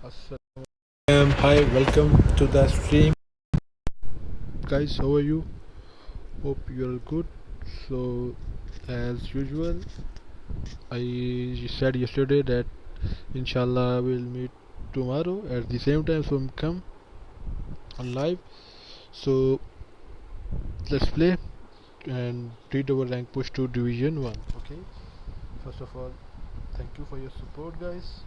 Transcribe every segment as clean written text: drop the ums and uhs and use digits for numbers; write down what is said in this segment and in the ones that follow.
Hi, welcome to the stream, guys. How are you? Hope you're good. So, as usual, I said yesterday that inshallah we'll meet tomorrow at the same time. So, come on live. So, let's play and treat our rank push to Division 1. Okay, first of all, thank you for your support, guys.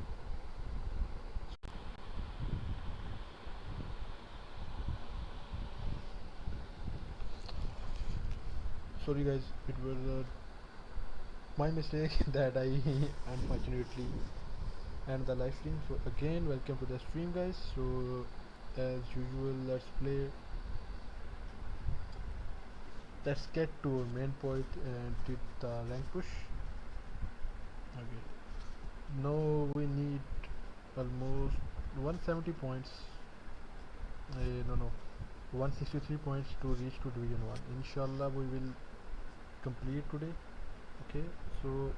Sorry, guys, it was my mistake that I unfortunately and the live stream. So again, welcome to the stream, guys. So as usual, let's get to our main point and did the rank push. Okay, now we need almost 170 points, no, 163 points to reach to division 1. Inshallah we will complete today. Okay, so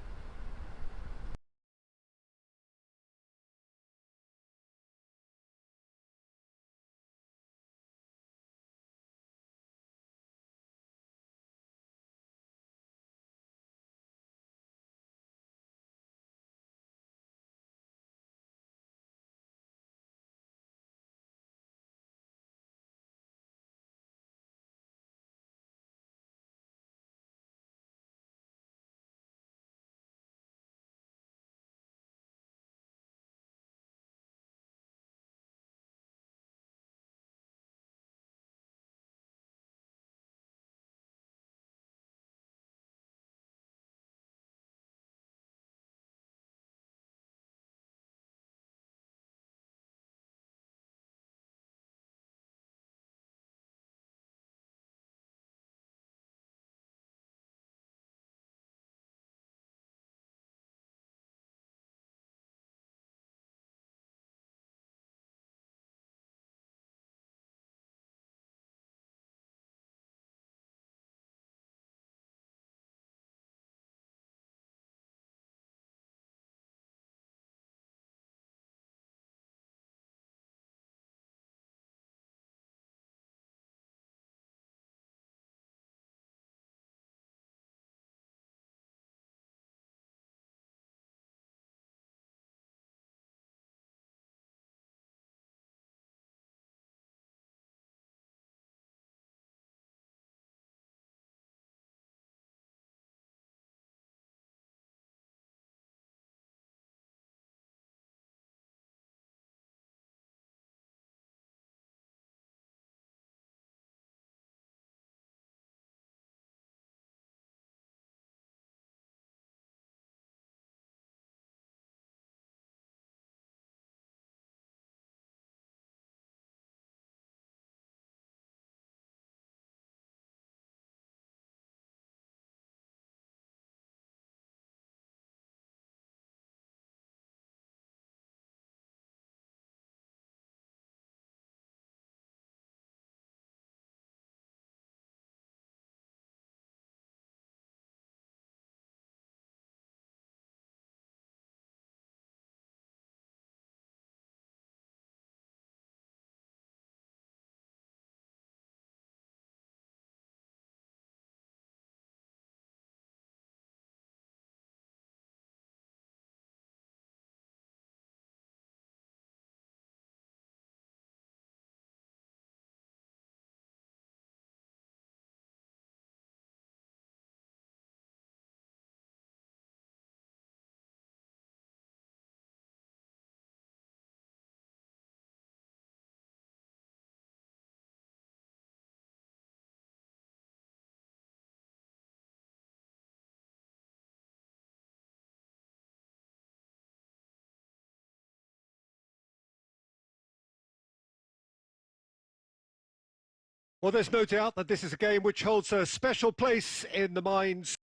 Well, there's no doubt that this is a game which holds a special place in the minds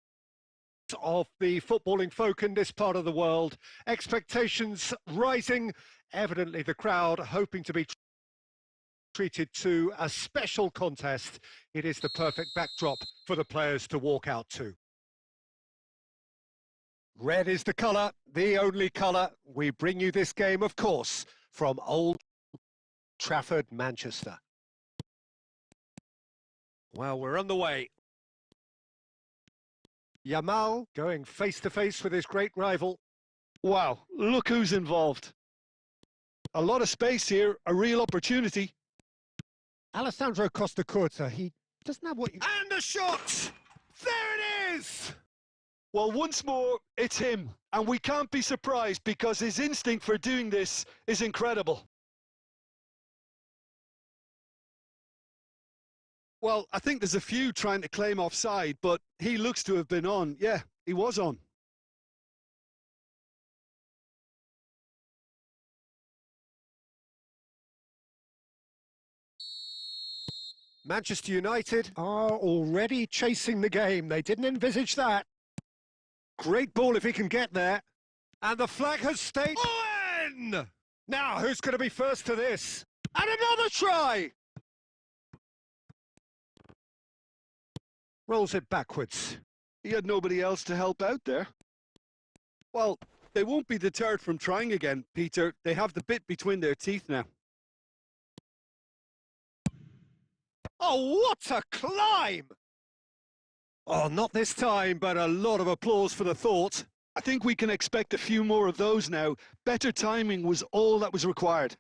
of the footballing folk in this part of the world. Expectations rising, evidently the crowd hoping to be treated to a special contest. It is the perfect backdrop for the players to walk out to. Red is the colour, the only colour. We bring you this game, of course, from Old Trafford, Manchester. Well, we're on the way. Yamal going face-to-face with his great rival. Wow, look who's involved. A lot of space here, a real opportunity. Alessandro Costa Curta, he doesn't have what you... And a shot! There it is! Well, once more, it's him. And we can't be surprised because his instinct for doing this is incredible. Well, I think there's a few trying to claim offside, but he looks to have been on. Yeah, he was on. Manchester United are already chasing the game. They didn't envisage that. Great ball if he can get there. And the flag has stayed. Owen! Now, who's going to be first to this? And another try! Rolls it backwards. He had nobody else to help out there. Well, they won't be deterred from trying again, Peter. They have the bit between their teeth now. Oh, what a climb! Oh, not this time, but a lot of applause for the thought. I think we can expect a few more of those now. Better timing was all that was required.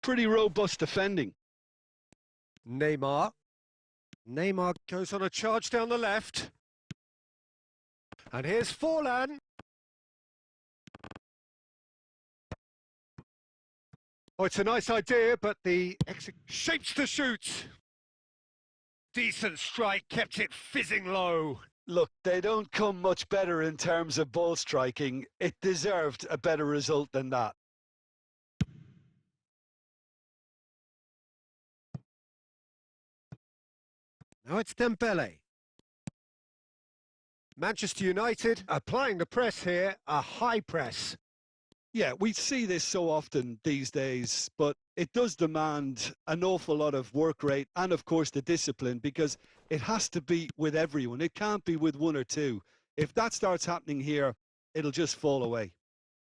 Pretty robust defending. Neymar. Neymar goes on a charge down the left. And here's Forlan. Oh, it's a nice idea, but the shapes to shoot. Decent strike, kept it fizzing low. Look, they don't come much better in terms of ball striking. It deserved a better result than that. Now it's Dembele. Manchester United applying the press here, a high press. Yeah, we see this so often these days, but it does demand an awful lot of work rate and, of course, the discipline, because it has to be with everyone. It can't be with one or two. If that starts happening here, it'll just fall away.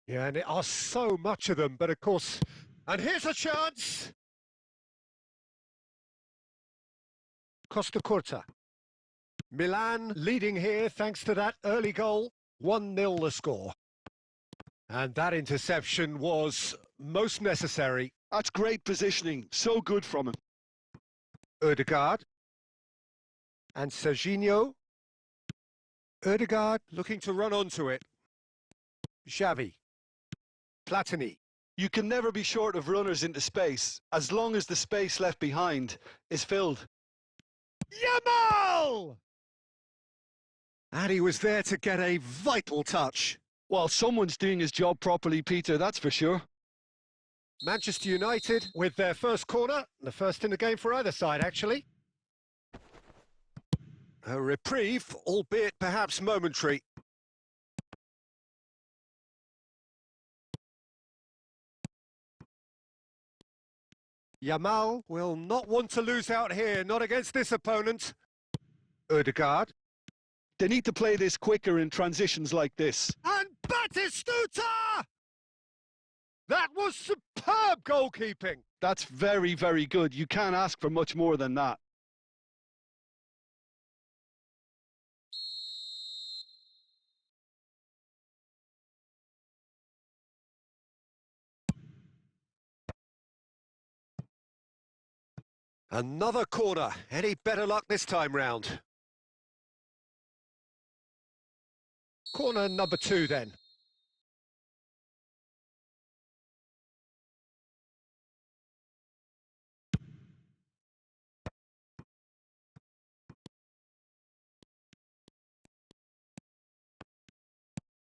Yeah, and there are so much of them, but of course... And here's a chance! Costa Curta. Milan leading here thanks to that early goal. 1-0 the score. And that interception was most necessary. That's great positioning. So good from him. Ødegaard. And Serginho. Ødegaard looking to run onto it. Xavi. Platini. You can never be short of runners into space, as long as the space left behind is filled. Yamal! And he was there to get a vital touch. Well, someone's doing his job properly, Peter, that's for sure. Manchester United with their first corner, the first in the game for either side, actually. A reprieve, albeit perhaps momentary. Yamal will not want to lose out here, not against this opponent. Ødegaard. They need to play this quicker in transitions like this. And Batistuta! That was superb goalkeeping. That's very, very good. You can't ask for much more than that. Another corner. Any better luck this time round? Corner number 2 then.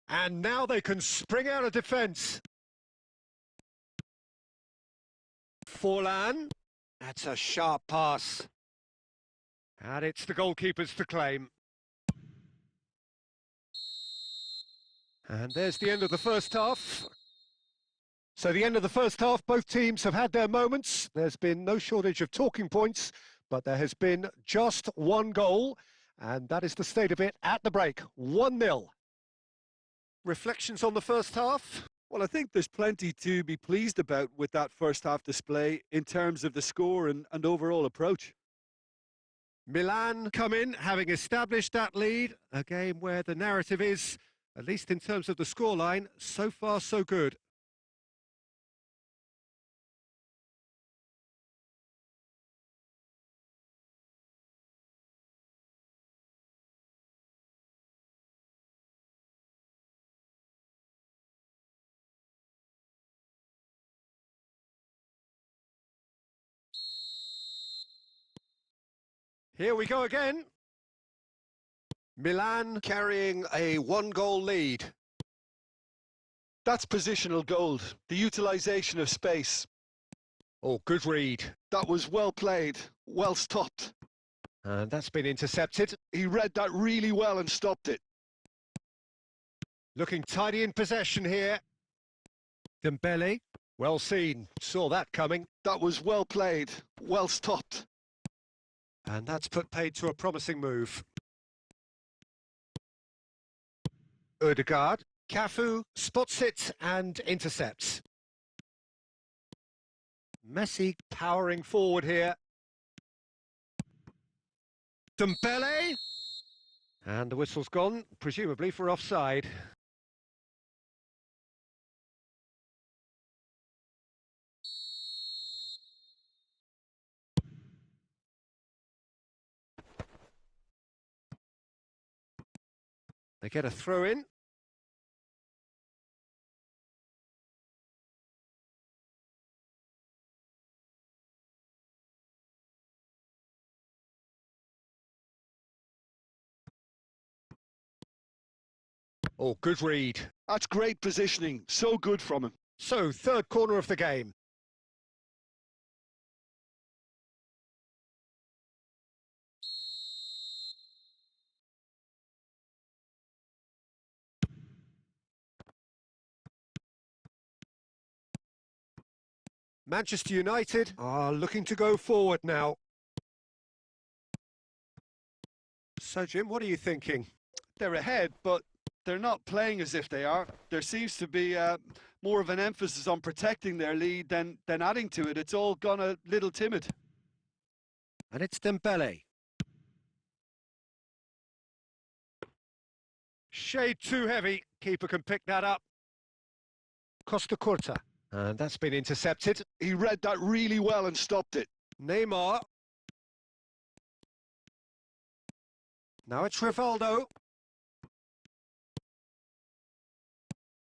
And now they can spring out of defence. Forlan. That's a sharp pass. And it's the goalkeepers to claim. And there's the end of the first half. So the end of the first half, both teams have had their moments. There's been no shortage of talking points, but there has been just one goal, and that is the state of it at the break, 1-0. Reflections on the first half? Well, I think there's plenty to be pleased about with that first half display in terms of the score and overall approach. Milan come in, having established that lead, a game where the narrative is, at least in terms of the scoreline, so far so good. Here we go again. Milan carrying a 1-goal lead. That's positional gold, the utilisation of space. Oh, good read. That was well played, well stopped. And that's been intercepted. He read that really well and stopped it. Looking tidy in possession here. Dembele, well seen, saw that coming. That was well played, well stopped. And that's put paid to a promising move. Ødegaard, Cafu spots it and intercepts. Messi powering forward here. Dembele! And the whistle's gone, presumably for offside. They get a throw in. Oh, good read. That's great positioning, so good from him. So, third corner of the game. Manchester United are looking to go forward now. So, Jim, what are you thinking? They're ahead, but they're not playing as if they are. There seems to be more of an emphasis on protecting their lead than adding to it. It's all gone a little timid. And it's Dembele. Shade too heavy. Keeper can pick that up. Costa Curta. And that's been intercepted. He read that really well and stopped it. Neymar. Now it's Rivaldo.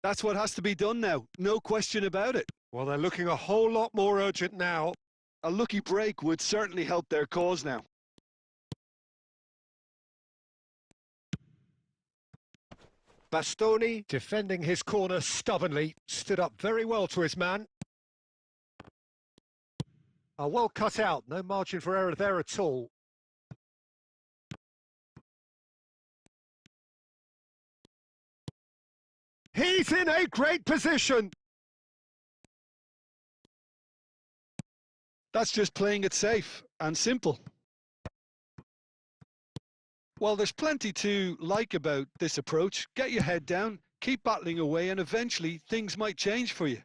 That's what has to be done now, no question about it. Well, they're looking a whole lot more urgent now. A lucky break would certainly help their cause now. Bastoni defending his corner stubbornly, stood up very well to his man. Well cut out, no margin for error there at all. He's in a great position. That's just playing it safe and simple. Well, there's plenty to like about this approach. Get your head down, keep battling away, and eventually things might change for you.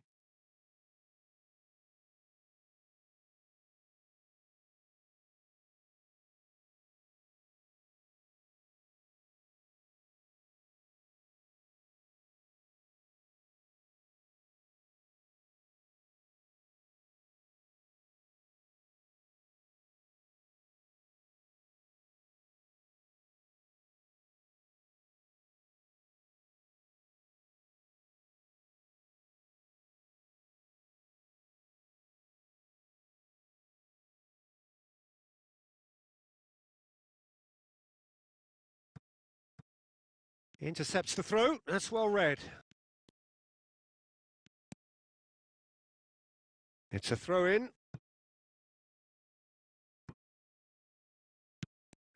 Intercepts the throw, that's well read. It's a throw-in.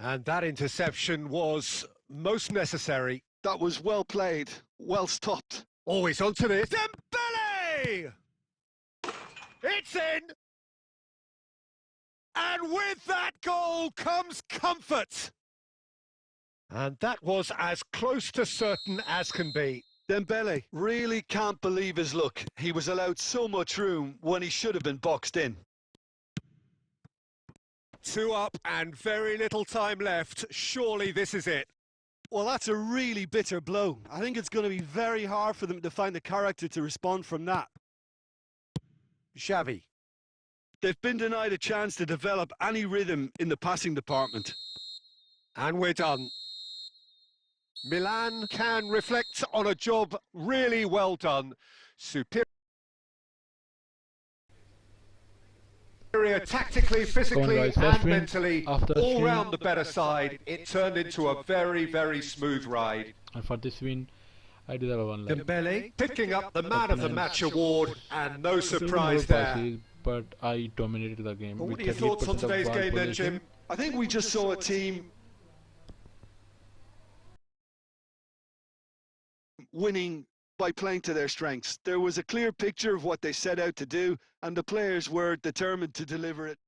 And that interception was most necessary. That was well played, well stopped. Always onto this. Dembele! It's in! And with that goal comes comfort. And that was as close to certain as can be. Dembele really can't believe his luck. He was allowed so much room when he should have been boxed in. 2 up and very little time left. Surely this is it. Well, that's a really bitter blow. I think it's going to be very hard for them to find the character to respond from that. Xavi. They've been denied a chance to develop any rhythm in the passing department. And we're done. Milan can reflect on a job really well done. Superior tactically, physically and mentally, all round the better side. It turned into a very, very smooth ride. And for this win, I deserve a 1 like. Dembele picking up the Man of the Match award, and no surprise there. But I dominated the game. What are your thoughts on today's game then, Jim? I think we just saw a team winning by playing to their strengths. There was a clear picture of what they set out to do, and the players were determined to deliver it.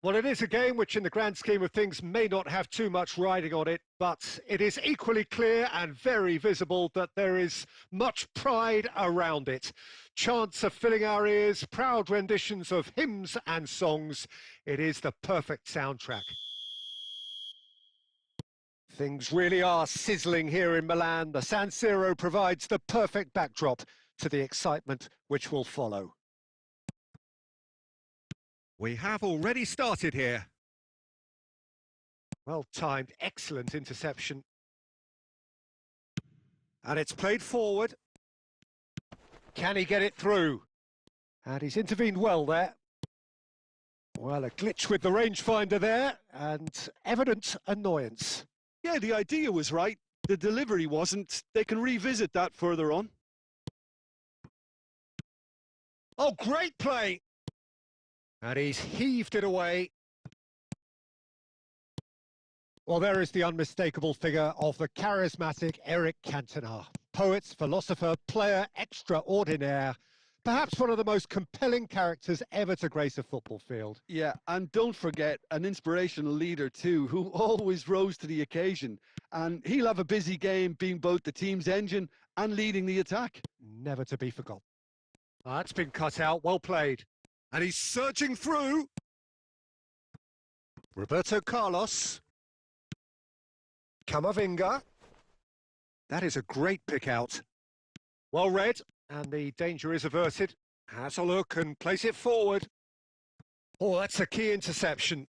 Well, it is a game which in the grand scheme of things may not have too much riding on it, but it is equally clear and very visible that there is much pride around it. Chants are filling our ears, proud renditions of hymns and songs. It is the perfect soundtrack. Things really are sizzling here in Milan. The San Siro provides the perfect backdrop to the excitement which will follow. We have already started here. Well timed, excellent interception. And it's played forward. Can he get it through? And he's intervened well there. Well, a glitch with the rangefinder there, and evident annoyance. Yeah, the idea was right. The delivery wasn't. They can revisit that further on. Oh, great play! And he's heaved it away. Well, there is the unmistakable figure of the charismatic Eric Cantona. Poet, philosopher, player extraordinaire. Perhaps one of the most compelling characters ever to grace a football field. Yeah, and don't forget, an inspirational leader too, who always rose to the occasion. And he'll have a busy game being both the team's engine and leading the attack. Never to be forgotten. That's been cut out, well played. And he's surging through. Roberto Carlos. Camavinga. That is a great pick out. Well read, and the danger is averted. Has a look and plays it forward. Oh, that's a key interception.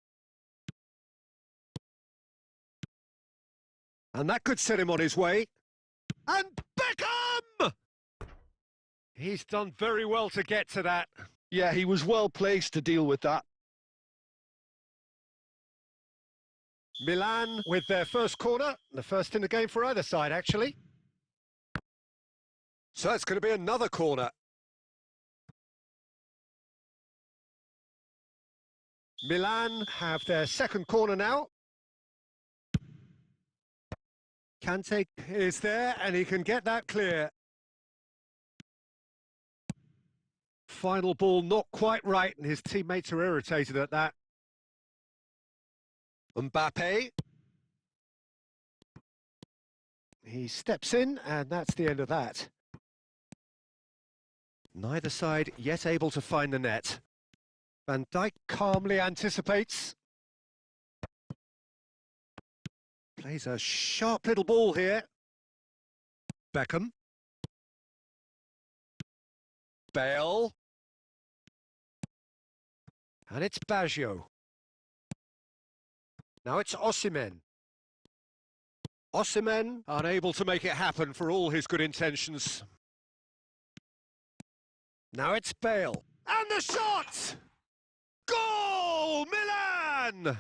And that could set him on his way. And Beckham! He's done very well to get to that. Yeah, he was well placed to deal with that. Milan with their first corner, the first in the game for either side, actually. So it's going to be another corner. Milan have their second corner now. Kante is there, and he can get that clear. Final ball not quite right, and his teammates are irritated at that. Mbappe. He steps in, and that's the end of that. Neither side yet able to find the net. Van Dijk calmly anticipates. Plays a sharp little ball here. Beckham. Bale. And it's Baggio. Now it's Osimhen. Osimhen unable to make it happen for all his good intentions. Now it's Bale. And the shot! Goal! Milan!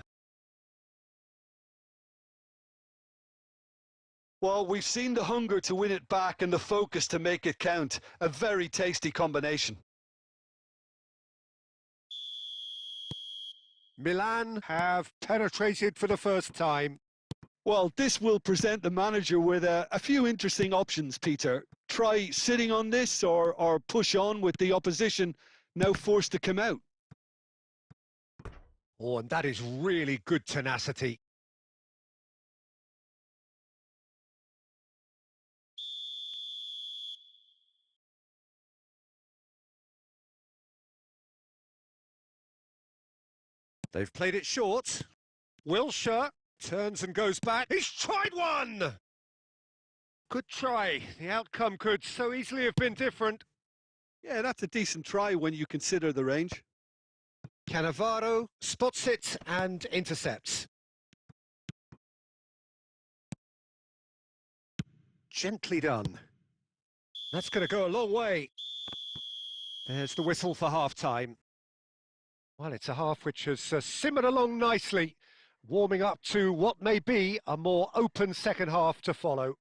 Well, we've seen the hunger to win it back and the focus to make it count. A very tasty combination. Milan have penetrated for the first time. Well, this will present the manager with a few interesting options, Peter. Try sitting on this or push on with the opposition now forced to come out. Oh, and that is really good tenacity. They've played it short. Wilshere turns and goes back. He's tried one! Good try. The outcome could so easily have been different. Yeah, that's a decent try when you consider the range. Cannavaro spots it and intercepts. Gently done. That's going to go a long way. There's the whistle for half-time. Well, it's a half which has simmered along nicely, warming up to what may be a more open second half to follow.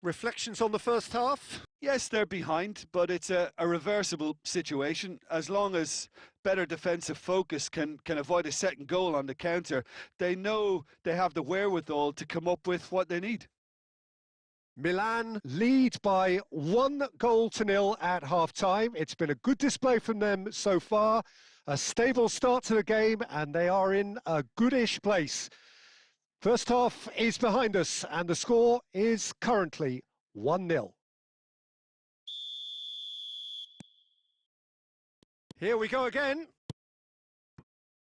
Reflections on the first half? Yes, they're behind, but it's a reversible situation. As long as better defensive focus can avoid a second goal on the counter, they know they have the wherewithal to come up with what they need. Milan lead by 1-0 at half-time. It's been a good display from them so far. A stable start to the game, and they are in a goodish place. First half is behind us, and the score is currently 1-0. Here we go again.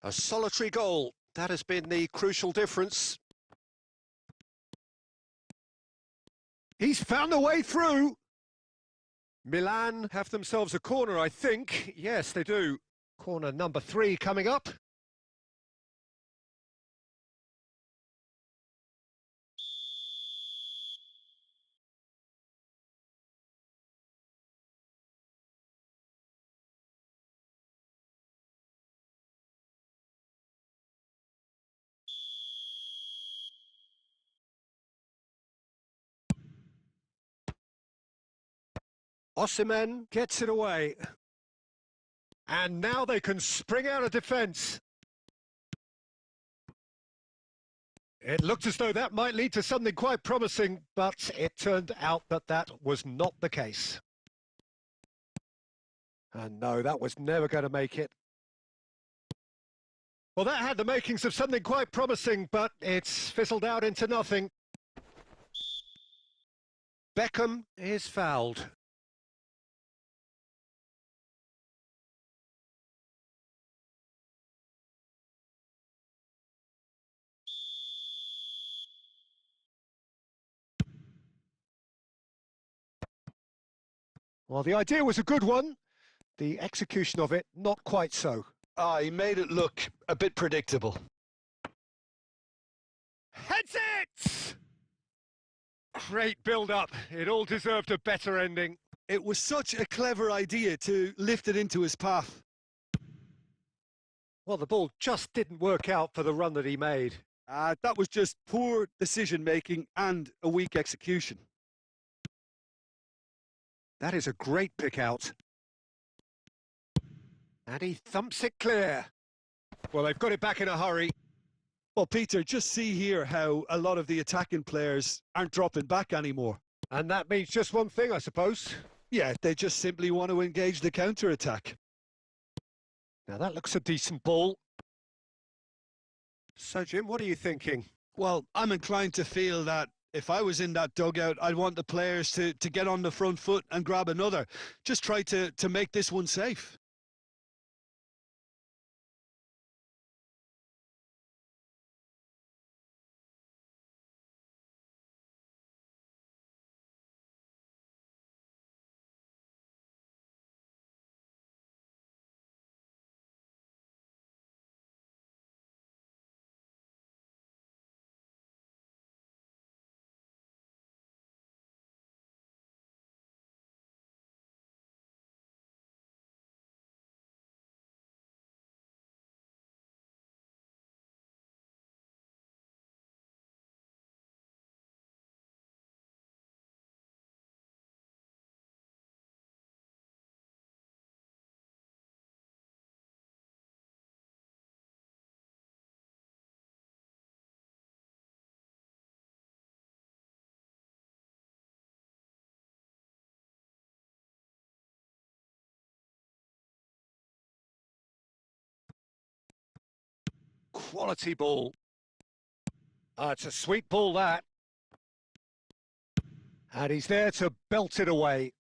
A solitary goal. That has been the crucial difference. He's found a way through. Milan have themselves a corner, I think. Yes, they do. Corner number 3 coming up. Osimhen gets it away. And now they can spring out of defence. It looked as though that might lead to something quite promising, but it turned out that that was not the case. And no, that was never going to make it. Well, that had the makings of something quite promising, but it's fizzled out into nothing. Beckham is fouled. Well, the idea was a good one. The execution of it, not quite so. He made it look a bit predictable. Heads it! Great build-up. It all deserved a better ending. It was such a clever idea to lift it into his path. Well, the ball just didn't work out for the run that he made. That was just poor decision-making and a weak execution. That is a great pick-out. And he thumps it clear. Well, they've got it back in a hurry. Well, Peter, just see here how a lot of the attacking players aren't dropping back anymore. And that means just one thing, I suppose. Yeah, they just simply want to engage the counter-attack. Now, that looks a decent ball. So, Jim, what are you thinking? Well, I'm inclined to feel that if I was in that dugout, I'd want the players to get on the front foot and grab another. Just try to make this one safe. Quality ball. It's a sweet ball, that. And he's there to belt it away.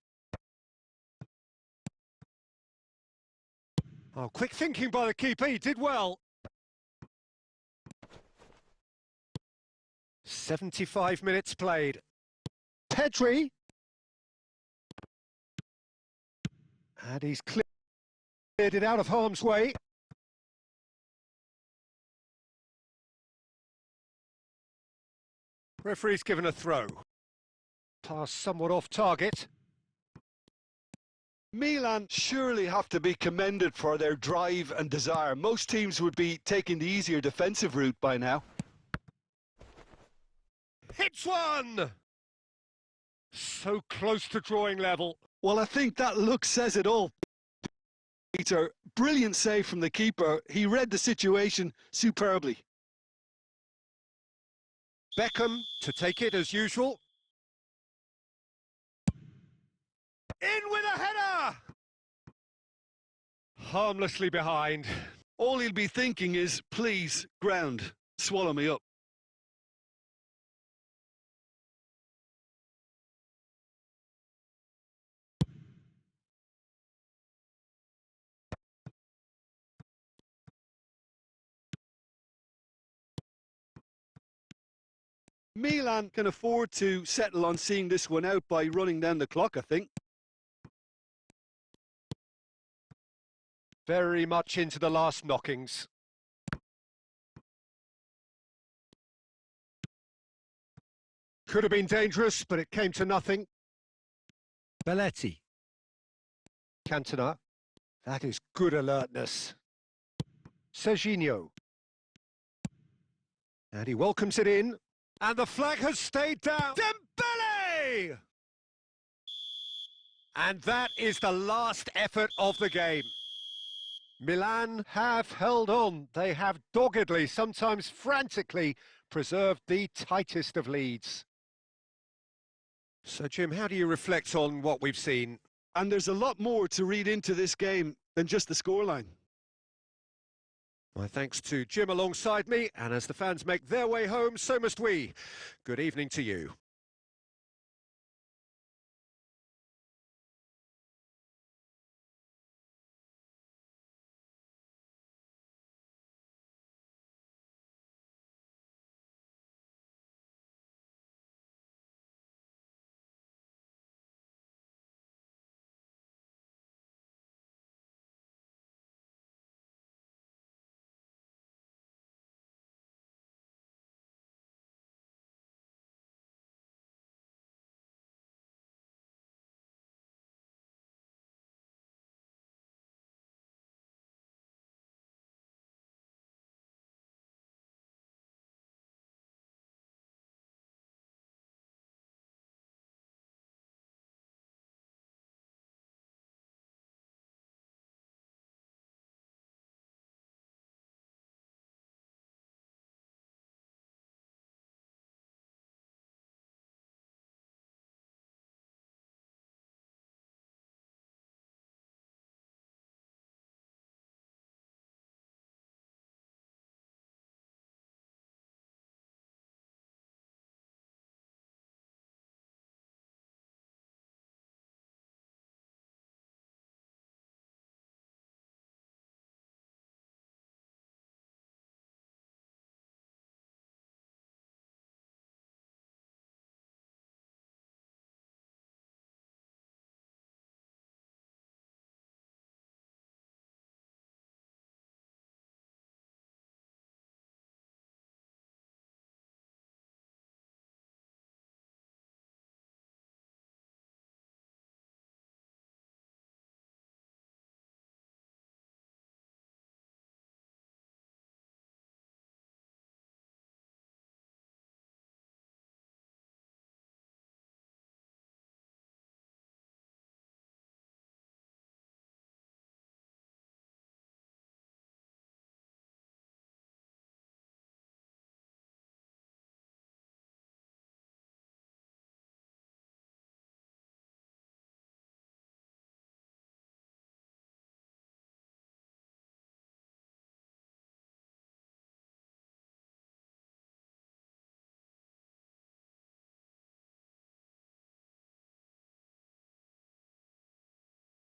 Oh, quick thinking by the keeper, he did well. 75 minutes played. Pedri. And he's cleared it out of harm's way. Referee's given a throw. Pass somewhat off target. Milan surely have to be commended for their drive and desire. Most teams would be taking the easier defensive route by now. Hits one! So close to drawing level. Well, I think that look says it all, Peter. Brilliant save from the keeper. He read the situation superbly. Beckham to take it as usual. In with a header! Harmlessly behind. All he'll be thinking is, please, ground, swallow me up. Milan can afford to settle on seeing this one out by running down the clock, I think. Very much into the last knockings. Could have been dangerous, but it came to nothing. Belletti. Cantona. That is good alertness. Serginho. And he welcomes it in. And the flag has stayed down. Dembele! And that is the last effort of the game. Milan have held on. They have doggedly, sometimes frantically, preserved the tightest of leads. So, Jim, how do you reflect on what we've seen? And there's a lot more to read into this game than just the scoreline. My thanks to Jim alongside me, and as the fans make their way home, so must we. Good evening to you.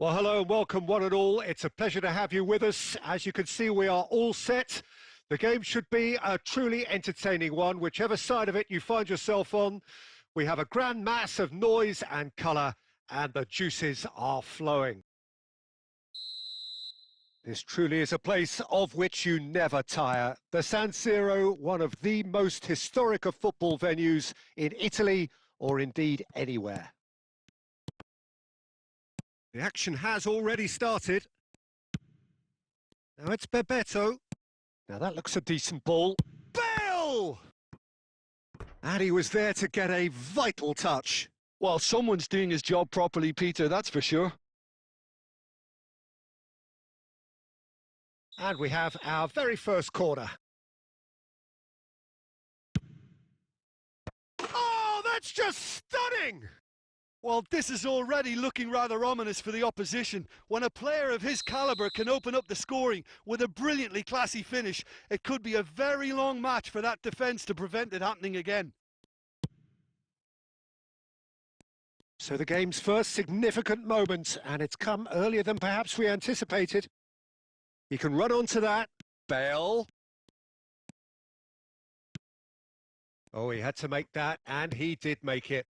Well, hello and welcome one and all. It's a pleasure to have you with us. As you can see, we are all set. The game should be a truly entertaining one, whichever side of it you find yourself on. We have a grand mass of noise and colour, and the juices are flowing. This truly is a place of which you never tire. The San Siro, one of the most historic of football venues in Italy, or indeed anywhere. The action has already started. Now it's Bebeto. Now that looks a decent ball. Bale! And he was there to get a vital touch. Well, someone's doing his job properly, Peter, that's for sure. And we have our very first corner. Oh, that's just stunning! Well, this is already looking rather ominous for the opposition. When a player of his calibre can open up the scoring with a brilliantly classy finish, it could be a very long match for that defence to prevent it happening again. So the game's first significant moment, and it's come earlier than perhaps we anticipated. He can run onto that. Bale. Oh, he had to make that, and he did make it.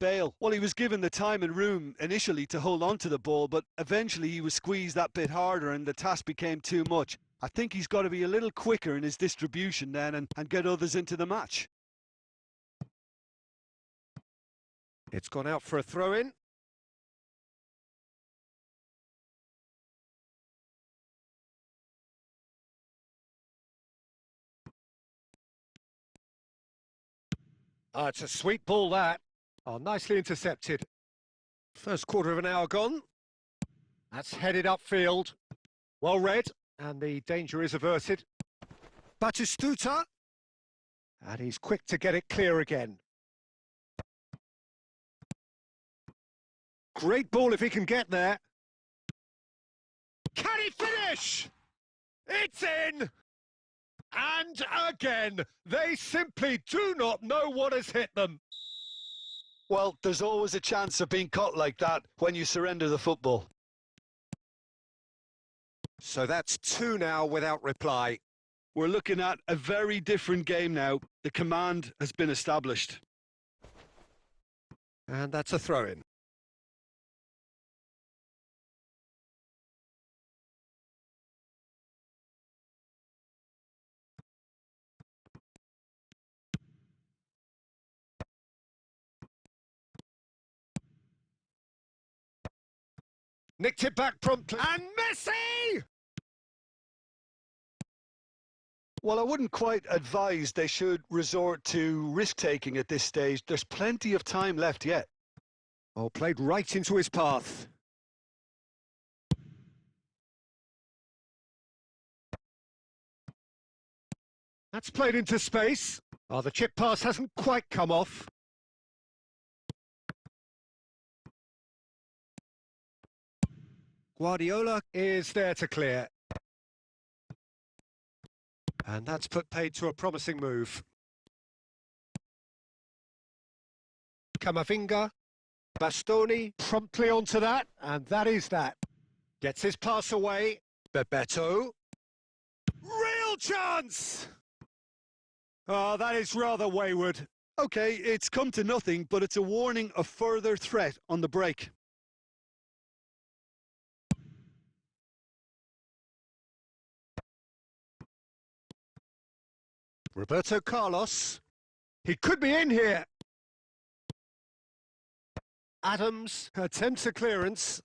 Bale, well, he was given the time and room initially to hold on to the ball, but eventually he was squeezed that bit harder and the task became too much. I think he's got to be a little quicker in his distribution then and get others into the match. It's gone out for a throw-in. Oh, it's a sweet ball, that. Oh, nicely intercepted. First quarter of an hour gone. That's headed upfield. Well read, and the danger is averted. Batistuta. And he's quick to get it clear again. Great ball if he can get there. Can he finish? It's in! And again, they simply do not know what has hit them. Well, there's always a chance of being caught like that when you surrender the football. So that's 2 now without reply. We're looking at a very different game now. The command has been established. And that's a throw-in. Nicked it back promptly. And Messi! Well, I wouldn't quite advise they should resort to risk-taking at this stage. There's plenty of time left yet. Oh, played right into his path. That's played into space. Oh, the chip pass hasn't quite come off. Guardiola is there to clear. And that's put paid to a promising move. Camavinga, Bastoni promptly onto that, and that is that. Gets his pass away. Bebeto. Real chance! Oh, that is rather wayward. Okay, it's come to nothing, but it's a warning of further threat on the break. Roberto Carlos. He could be in here. Adams attempts a clearance.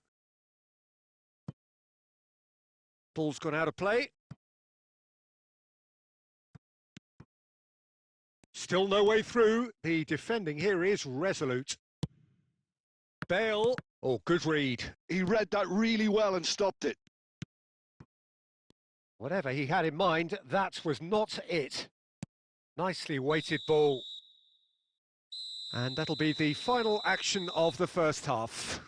Ball's gone out of play. Still no way through. The defending here is resolute. Bale. Oh, good read. He read that really well and stopped it. Whatever he had in mind, that was not it. Nicely weighted ball. And that'll be the final action of the first half.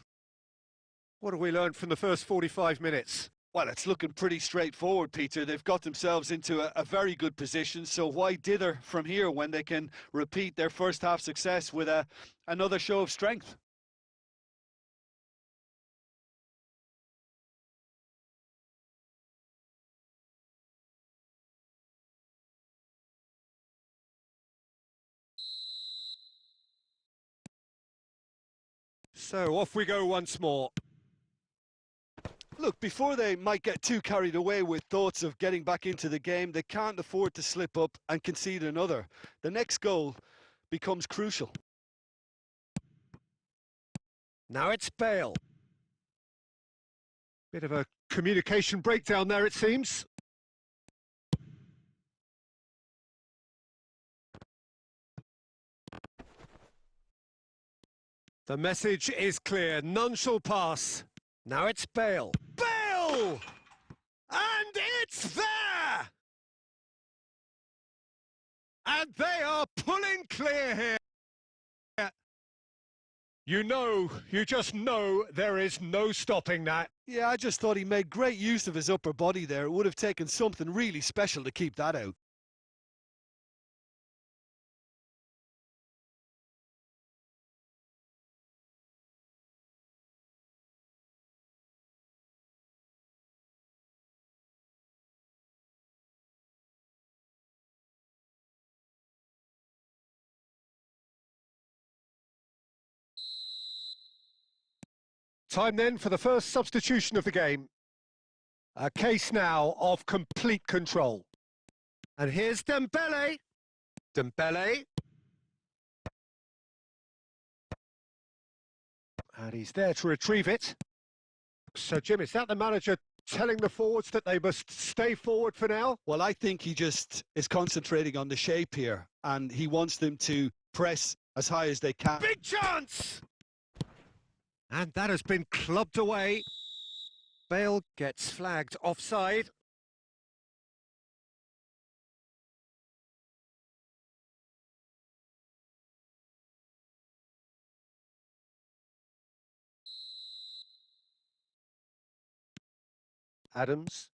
What have we learned from the first 45 minutes? Well, it's looking pretty straightforward, Peter. They've got themselves into a very good position, so why dither from here when they can repeat their first half success with another show of strength? So off we go once more. Look, before they might get too carried away with thoughts of getting back into the game, they can't afford to slip up and concede another. The next goal becomes crucial. Now it's Bale. Bit of a communication breakdown there, it seems. The message is clear. None shall pass. Now it's Bale. Bale! And it's there! And they are pulling clear here. You just know there is no stopping that. Yeah, I just thought he made great use of his upper body there. It would have taken something really special to keep that out. Time then for the first substitution of the game. A case now of complete control. And here's Dembele. Dembele. And he's there to retrieve it. So, Jim, is that the manager telling the forwards that they must stay forward for now? Well, I think he just is concentrating on the shape here, and he wants them to press as high as they can. Big chance! And that has been clubbed away. Bale gets flagged offside. Adams.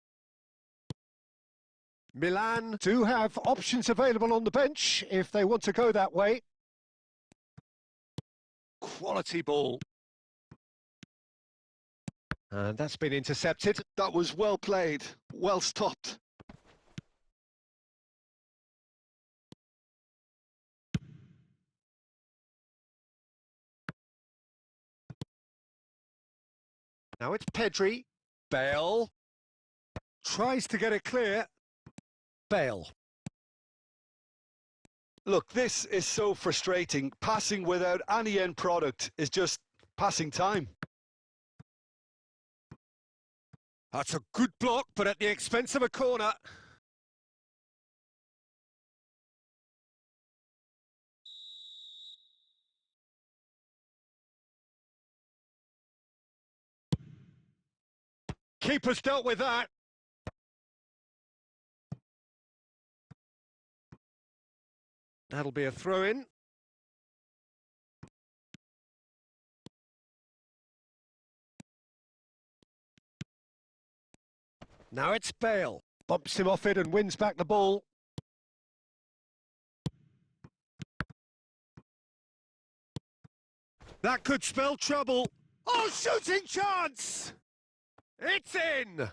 Milan do have options available on the bench if they want to go that way. Quality ball. And that's been intercepted. That was well played, well stopped. Now it's Pedri. Bale tries to get it clear. Bale. Look, this is so frustrating. Passing without any end product is just passing time. That's a good block, but at the expense of a corner. Keeper's dealt with that. That'll be a throw-in. Now it's Bale. Bumps him off it and wins back the ball. That could spell trouble. Oh, shooting chance! It's in!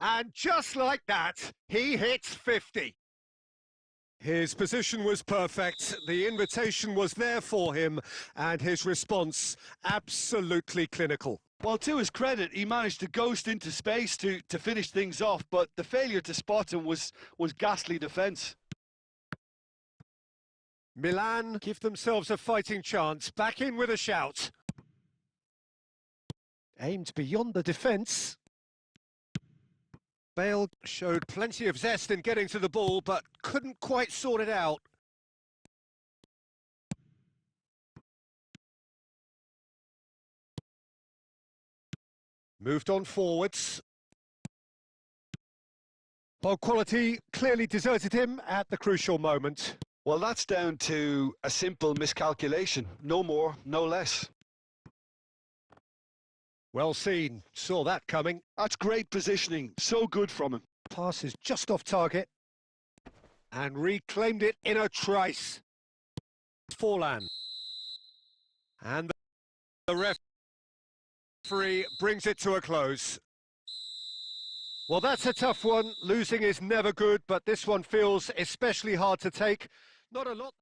And just like that, he hits 50. His position was perfect, the invitation was there for him, and his response absolutely clinical. Well, to his credit, he managed to ghost into space to finish things off, but the failure to spot him was ghastly defence. Milan give themselves a fighting chance, back in with a shout. Aimed beyond the defence. Bale showed plenty of zest in getting to the ball, but couldn't quite sort it out. Moved on forwards. Ball quality clearly deserted him at the crucial moment. Well, that's down to a simple miscalculation. No more, no less. Well seen, saw that coming. That's great positioning, so good from him. Pass is just off target. And reclaimed it in a trice. Forlan. And the referee brings it to a close. Well, that's a tough one. Losing is never good, but this one feels especially hard to take. Not a lot.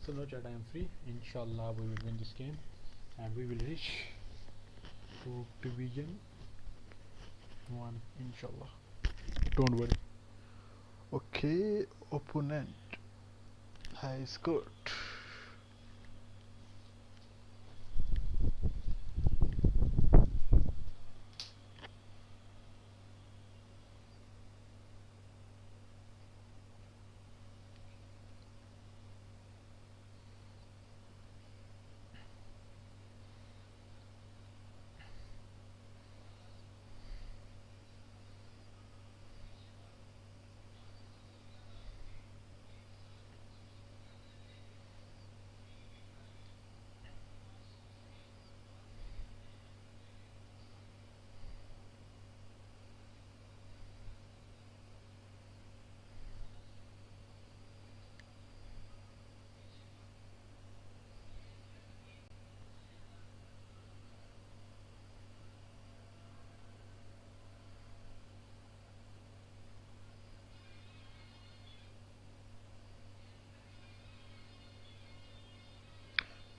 So no chat, I am free. Inshallah, we will win this game, and we will reach to Division 1. Inshallah. Don't worry. Okay, opponent high scored.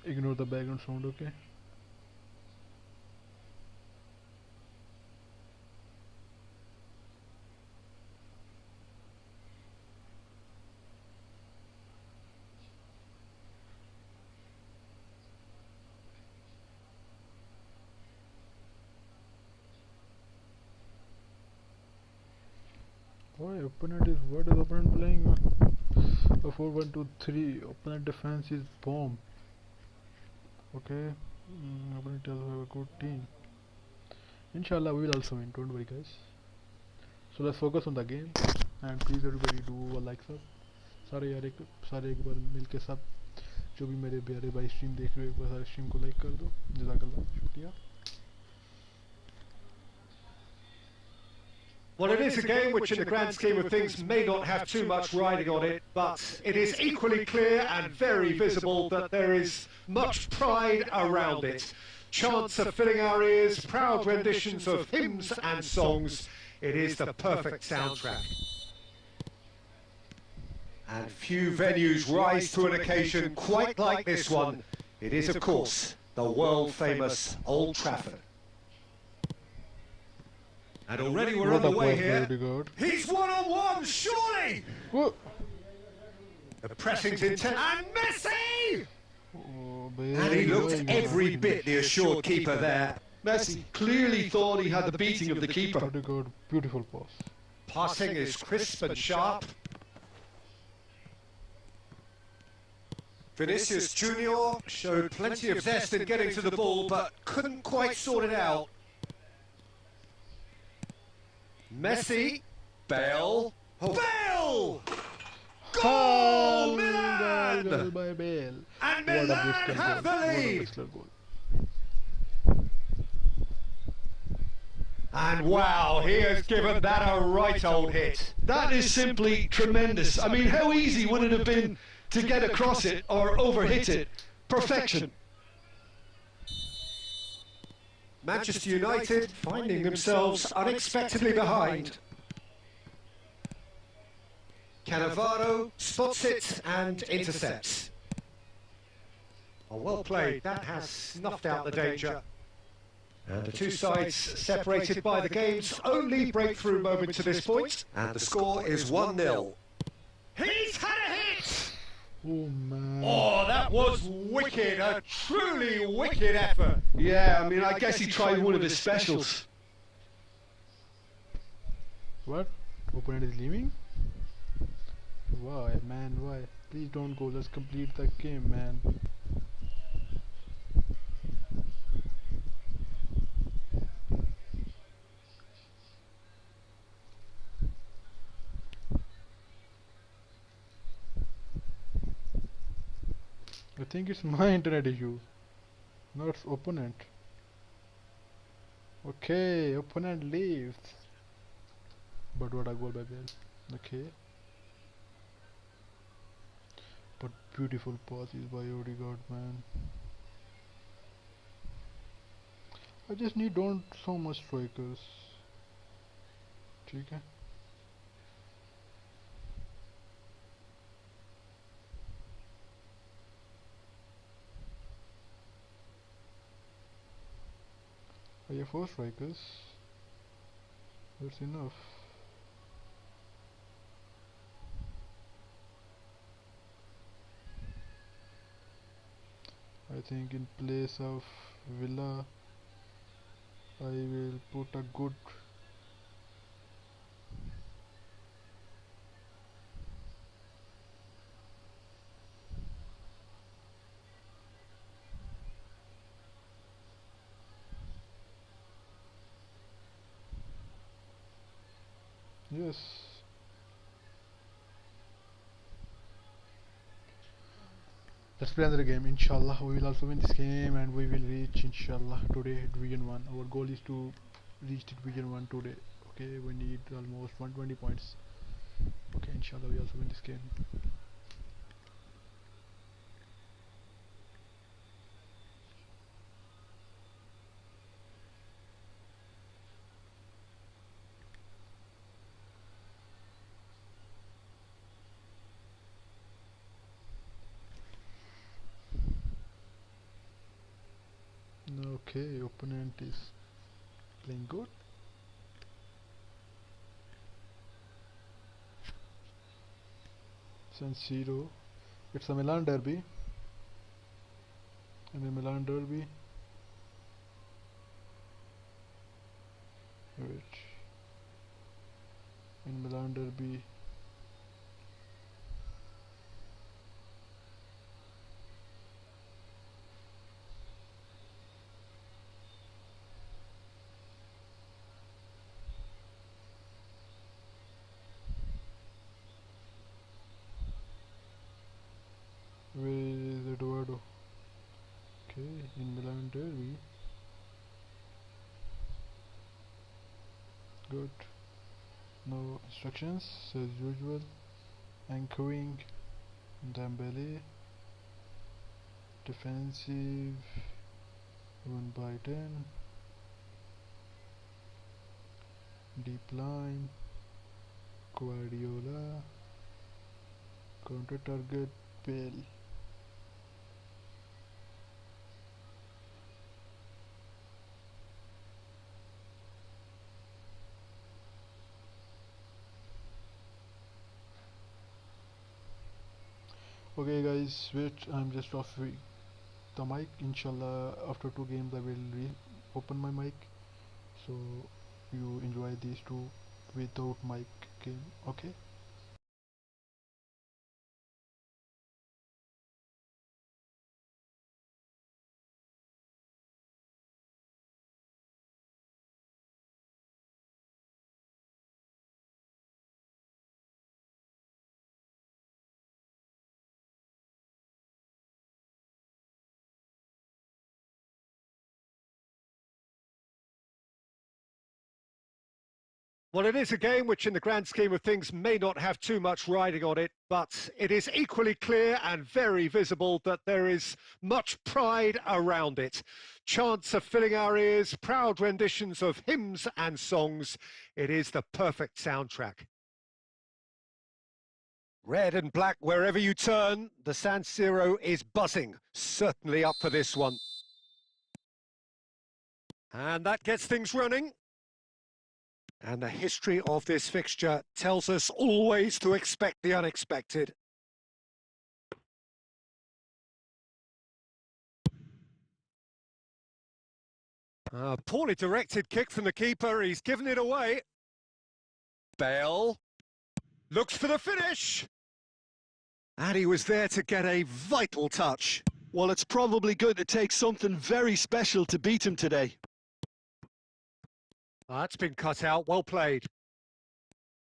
Ignore the background sound, okay? Why opponent is what is opponent playing? A 4-1-2-3. Opponent defense is bomb. Okay, opponent does have a good team. Inshallah, we will also win. Don't worry, guys. So let's focus on the game, and please everybody do a like sub. सारे एक बार मिलके सब जो भी मेरे प्यारे भाई stream देख रहे हो एक बार सारे स्ट्रीम को लाइक कर दो. जज़ाकल्लाह, शुक्रिया. Well, it is a game which in the grand scheme of things may not have too much riding on it, but it is equally clear and very visible that there is much pride around it. Chants are filling our ears, proud renditions of hymns and songs. It is the perfect soundtrack. And few venues rise to an occasion quite like this one. It is, of course, the world-famous Old Trafford. And already we're on the way here. He's one-on-one, surely! What? The pressing's intense. And Messi! Oh, And he looked every bit the assured keeper there. Messi clearly thought he had the beating of the keeper. Good, beautiful pass. Passing is crisp and sharp. Vinicius Junior showed plenty of zest in getting to the ball, but couldn't quite sort it out. Messi, Bale, Bale! Goal, Milan! Goal by Bale. And Milan have the lead! And wow, he has given that a right old hit. That is simply tremendous. I mean, how easy would it have been to get across it or overhit it? Perfection. Manchester United finding themselves unexpectedly behind. Cannavaro spots it and intercepts. Oh, well played. That has snuffed out the danger. And the two sides separated by the game's only breakthrough moment to this point. And the score is 1-0. He's had a hit! Oh man. Oh, that was wicked. A truly wicked effort. Yeah, I mean, I guess he tried one of his specials. What? Opponent is leaving? Why, man? Why? Please don't go. Let's complete the game, man. I think it's my internet issue, not opponent. Okay, opponent leaves. But what a goal by Bale. Okay. But beautiful passes by Odegaard, man. I just need don't so much strikers. ठीक है. Play 4 strikers. That's enough. I think in place of Villa, I will put a good yes. Let's play another game. Inshallah, we will also win this game and we will reach, inshallah, today Division 1. Our goal is to reach Division 1 today. Okay, we need almost 120 points. Okay, inshallah, we also win this game. Okay, opponent is playing good. San Siro. It's a Milan derby. And a Milan derby. Wait. In Milan derby. Where is Eduardo? Okay, in Milan derby. Good. No instructions as usual. Anchoring Dembele. Defensive 1/10. Deep line. Guardiola. Counter target Bale. Okay guys, wait, I'm just off the mic. Inshallah, after 2 games I will open my mic, so you enjoy these two without mic game. Okay. Well, it is a game which in the grand scheme of things may not have too much riding on it, but it is equally clear and very visible that there is much pride around it. Chants are filling our ears, proud renditions of hymns and songs. It is the perfect soundtrack. Red and black wherever you turn, the San Siro is buzzing, certainly up for this one. And that gets things running. And the history of this fixture tells us always to expect the unexpected. A poorly directed kick from the keeper, he's given it away. Bale looks for the finish. And he was there to get a vital touch. Well, it's probably going to take something very special to beat him today. That's been cut out, well played.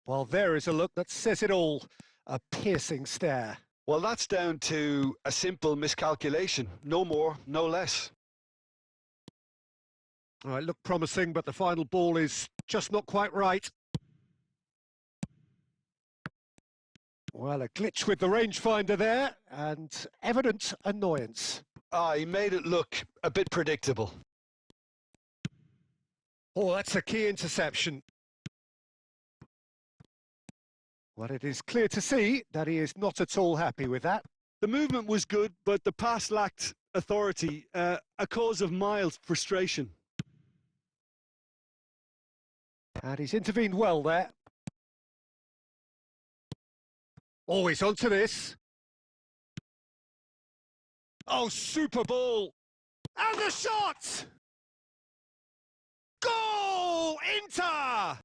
Well, there is a look that says it all. A piercing stare. Well, that's down to a simple miscalculation. No more, no less. It looked promising, but the final ball is just not quite right. Well, a glitch with the rangefinder there, and evident annoyance. He made it look a bit predictable. Oh, that's a key interception. Well, it is clear to see that he is not at all happy with that. The movement was good, but the pass lacked authority, a cause of mild frustration. And he's intervened well there. Always onto this. Oh, super ball. And the shot! Goal! Inter!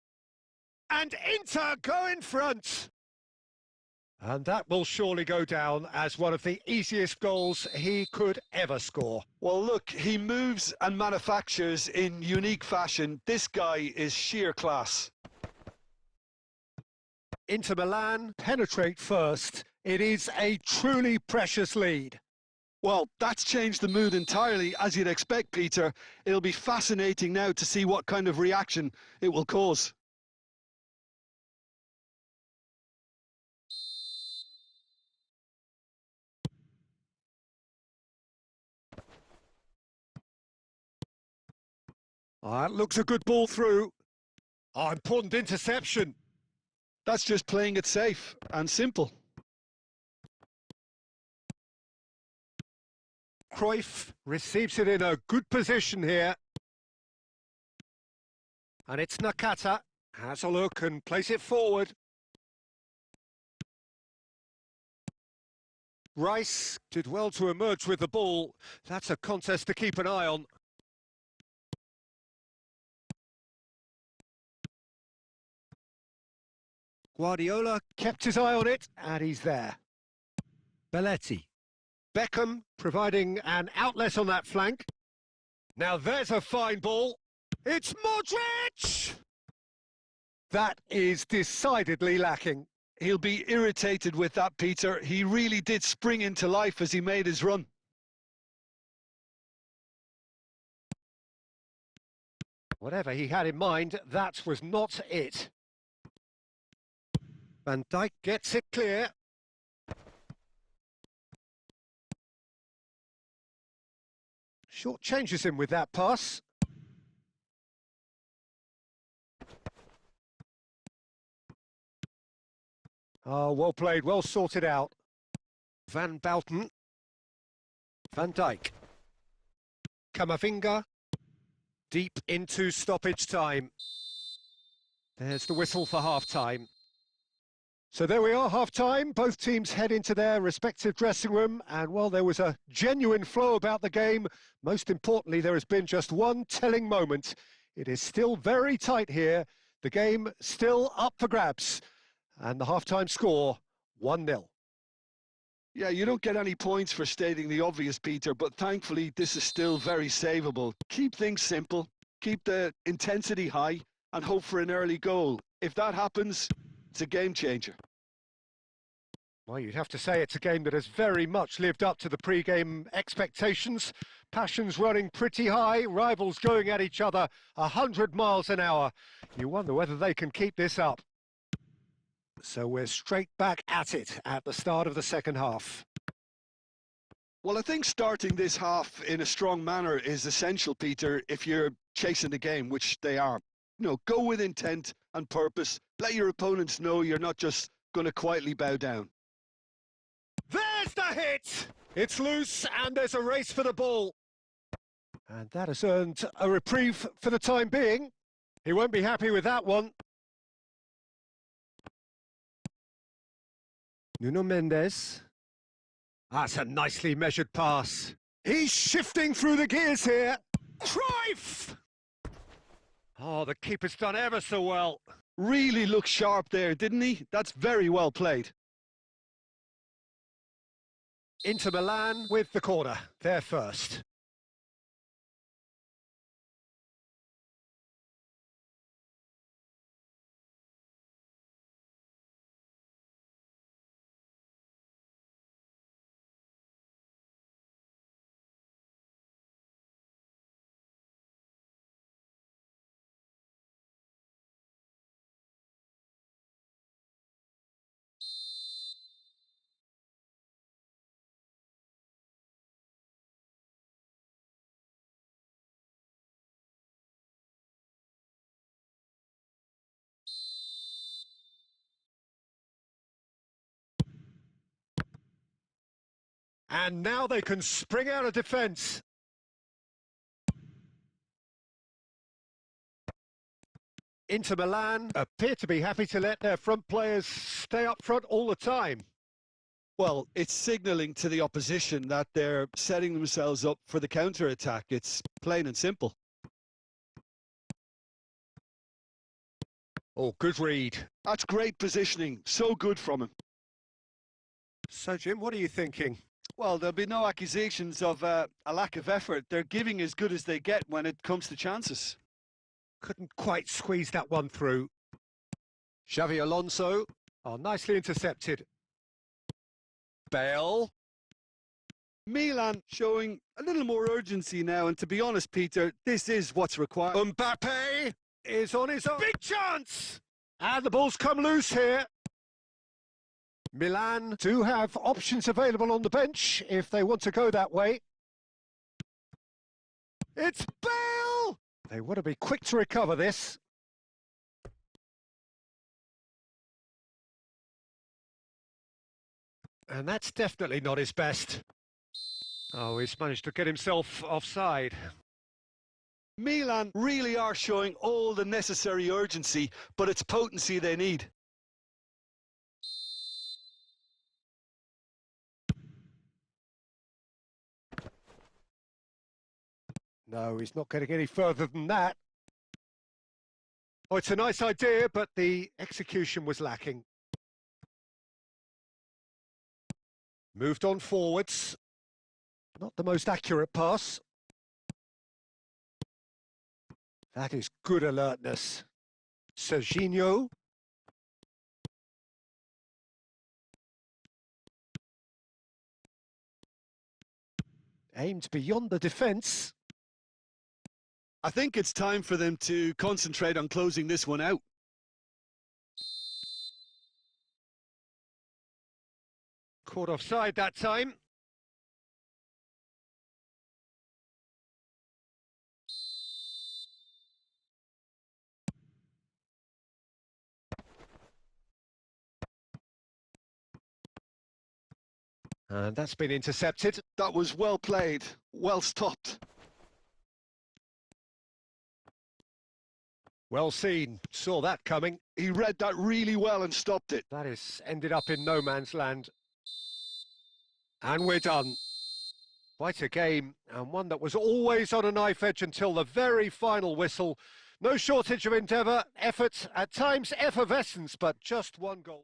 And Inter go in front. And that will surely go down as one of the easiest goals he could ever score. Well, look, he moves and manufactures in unique fashion. This guy is sheer class. Inter Milan penetrate first. It is a truly precious lead. Well, that's changed the mood entirely, as you'd expect, Peter. It'll be fascinating now to see what kind of reaction it will cause. That looks a good ball through. Important interception. That's just playing it safe and simple. Cruyff receives it in a good position here. And it's Nakata. Has a look and plays it forward. Rice did well to emerge with the ball. That's a contest to keep an eye on. Guardiola kept his eye on it, and he's there. Belletti. Beckham providing an outlet on that flank. Now there's a fine ball. It's Modric! That is decidedly lacking. He'll be irritated with that, Peter. He really did spring into life as he made his run. Whatever he had in mind, that was not it. Van Dijk gets it clear. Short changes him with that pass. Oh, well played, well sorted out. Van Bouten. Van Dijk. Camavinga. Deep into stoppage time. There's the whistle for half-time. So there we are, half-time. Both teams head into their respective dressing room, and while there was a genuine flow about the game, most importantly, there has been just one telling moment. It is still very tight here. The game still up for grabs, and the half-time score, 1-0. Yeah, you don't get any points for stating the obvious, Peter, but thankfully this is still very savable. Keep things simple, keep the intensity high, and hope for an early goal. If that happens, it's a game changer. Well, you'd have to say it's a game that has very much lived up to the pre-game expectations. Passions running pretty high, rivals going at each other 100 miles an hour. You wonder whether they can keep this up. So we're straight back at it at the start of the second half. Well, I think starting this half in a strong manner is essential, Peter, if you're chasing the game, which they are. You know, go with intent and purpose. Let your opponents know you're not just going to quietly bow down. There's the hit! It's loose and there's a race for the ball. And that has earned a reprieve for the time being. He won't be happy with that one. Nuno Mendes. That's a nicely measured pass. He's shifting through the gears here. Cruyff! Oh, the keeper's done ever so well. Really looked sharp there, didn't he? That's very well played. Inter Milan with the corner. They're first. And now they can spring out of defence. Inter Milan appear to be happy to let their front players stay up front all the time. Well, it's signalling to the opposition that they're setting themselves up for the counter-attack. It's plain and simple. Oh, good read. That's great positioning. So good from him. So, Jim, what are you thinking? Well, there'll be no accusations of a lack of effort. They're giving as good as they get when it comes to chances. Couldn't quite squeeze that one through. Xavi Alonso. Oh, nicely intercepted. Bale. Milan showing a little more urgency now, and to be honest, Peter, this is what's required. Mbappe is on his own. Big chance! And the ball's come loose here. Milan do have options available on the bench if they want to go that way. It's Bale! They want to be quick to recover this. And that's definitely not his best. Oh, he's managed to get himself offside. Milan really are showing all the necessary urgency, but it's potency they need. No, he's not getting any further than that. Oh, it's a nice idea, but the execution was lacking. Moved on forwards. Not the most accurate pass. That is good alertness. Serginho. Aimed beyond the defence. I think it's time for them to concentrate on closing this one out. Caught offside that time. And that's been intercepted. That was well played, well stopped. Well seen, saw that coming. He read that really well and stopped it. That has ended up in no man's land. And we're done. Quite a game, and one that was always on a knife edge until the very final whistle. No shortage of endeavour, effort, at times effervescence, but just one goal.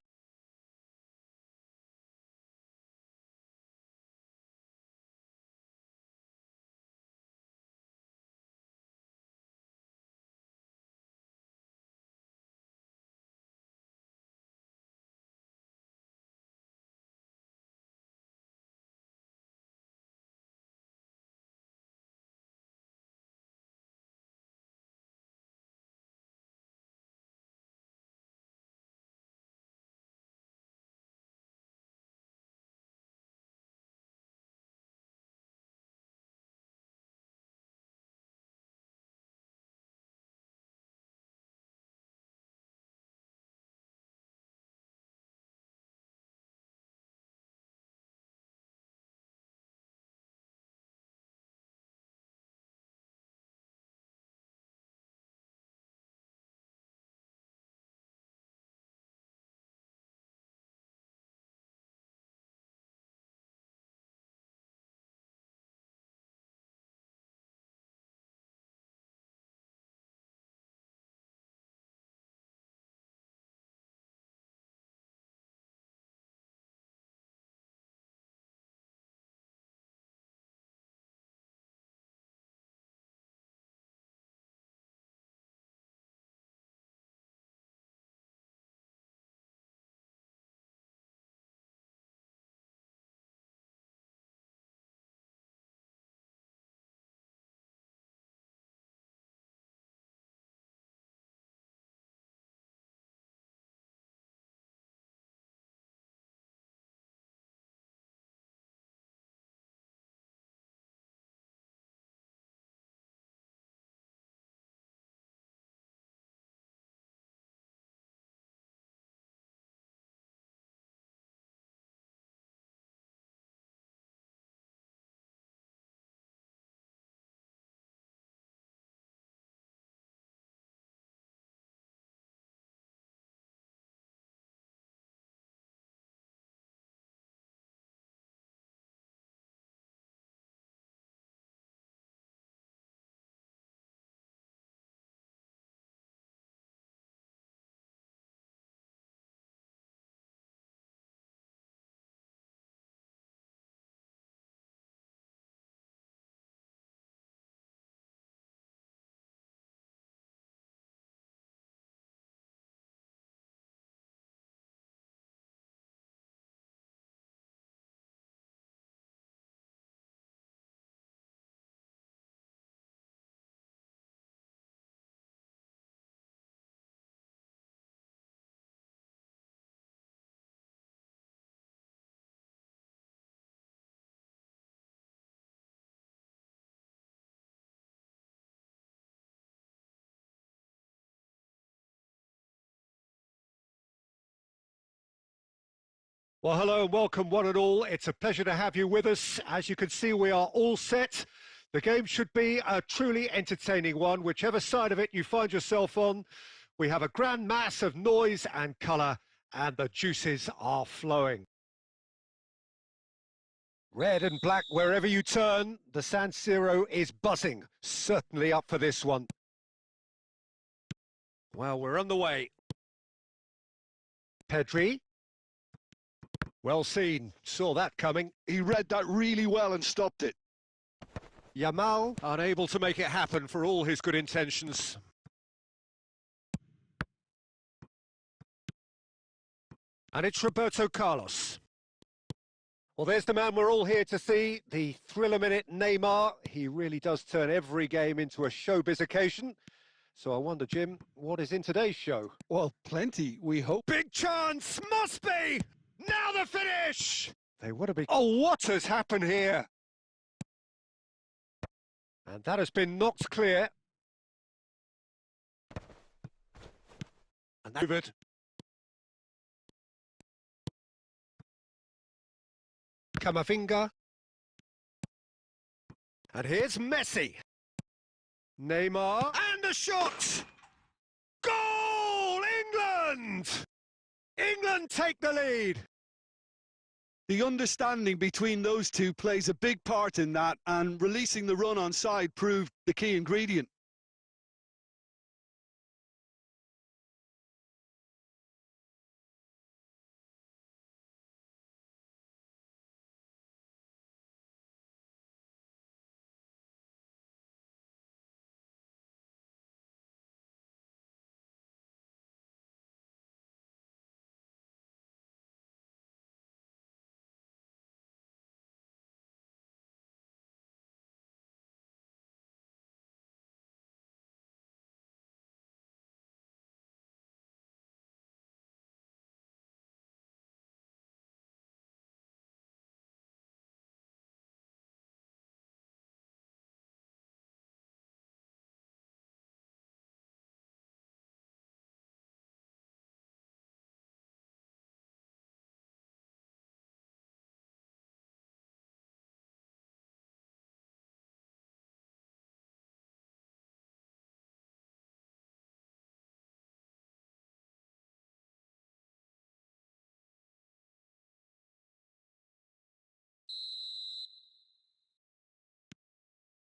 Well, hello and welcome one and all. It's a pleasure to have you with us. As you can see, we are all set. The game should be a truly entertaining one, whichever side of it you find yourself on. We have a grand mass of noise and colour, and the juices are flowing. Red and black wherever you turn. The San Siro is buzzing. Certainly up for this one. Well, we're on the way. Pedri. Well seen. Saw that coming. He read that really well and stopped it. Yamal unable to make it happen for all his good intentions. And it's Roberto Carlos. Well, there's the man we're all here to see, the thriller-minute Neymar. He really does turn every game into a showbiz occasion. So I wonder, Jim, what is in today's show? Well, plenty, we hope. Big chance! Must be! Now the finish! They would have been... Oh, what has happened here? And that has been knocked clear. And that... Camavinga. And here's Messi. Neymar. And the shot! Goal! England! England take the lead. The understanding between those two plays a big part in that, and releasing the run on side proved the key ingredient.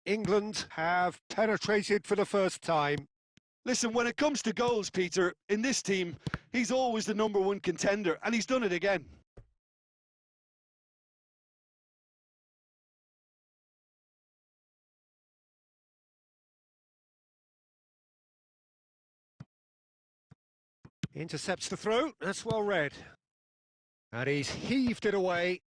England have penetrated for the first time. Listen, when it comes to goals, Peter, in this team, he's always the #1 contender, and he's done it again. Intercepts the throw. That's well read. And he's heaved it away.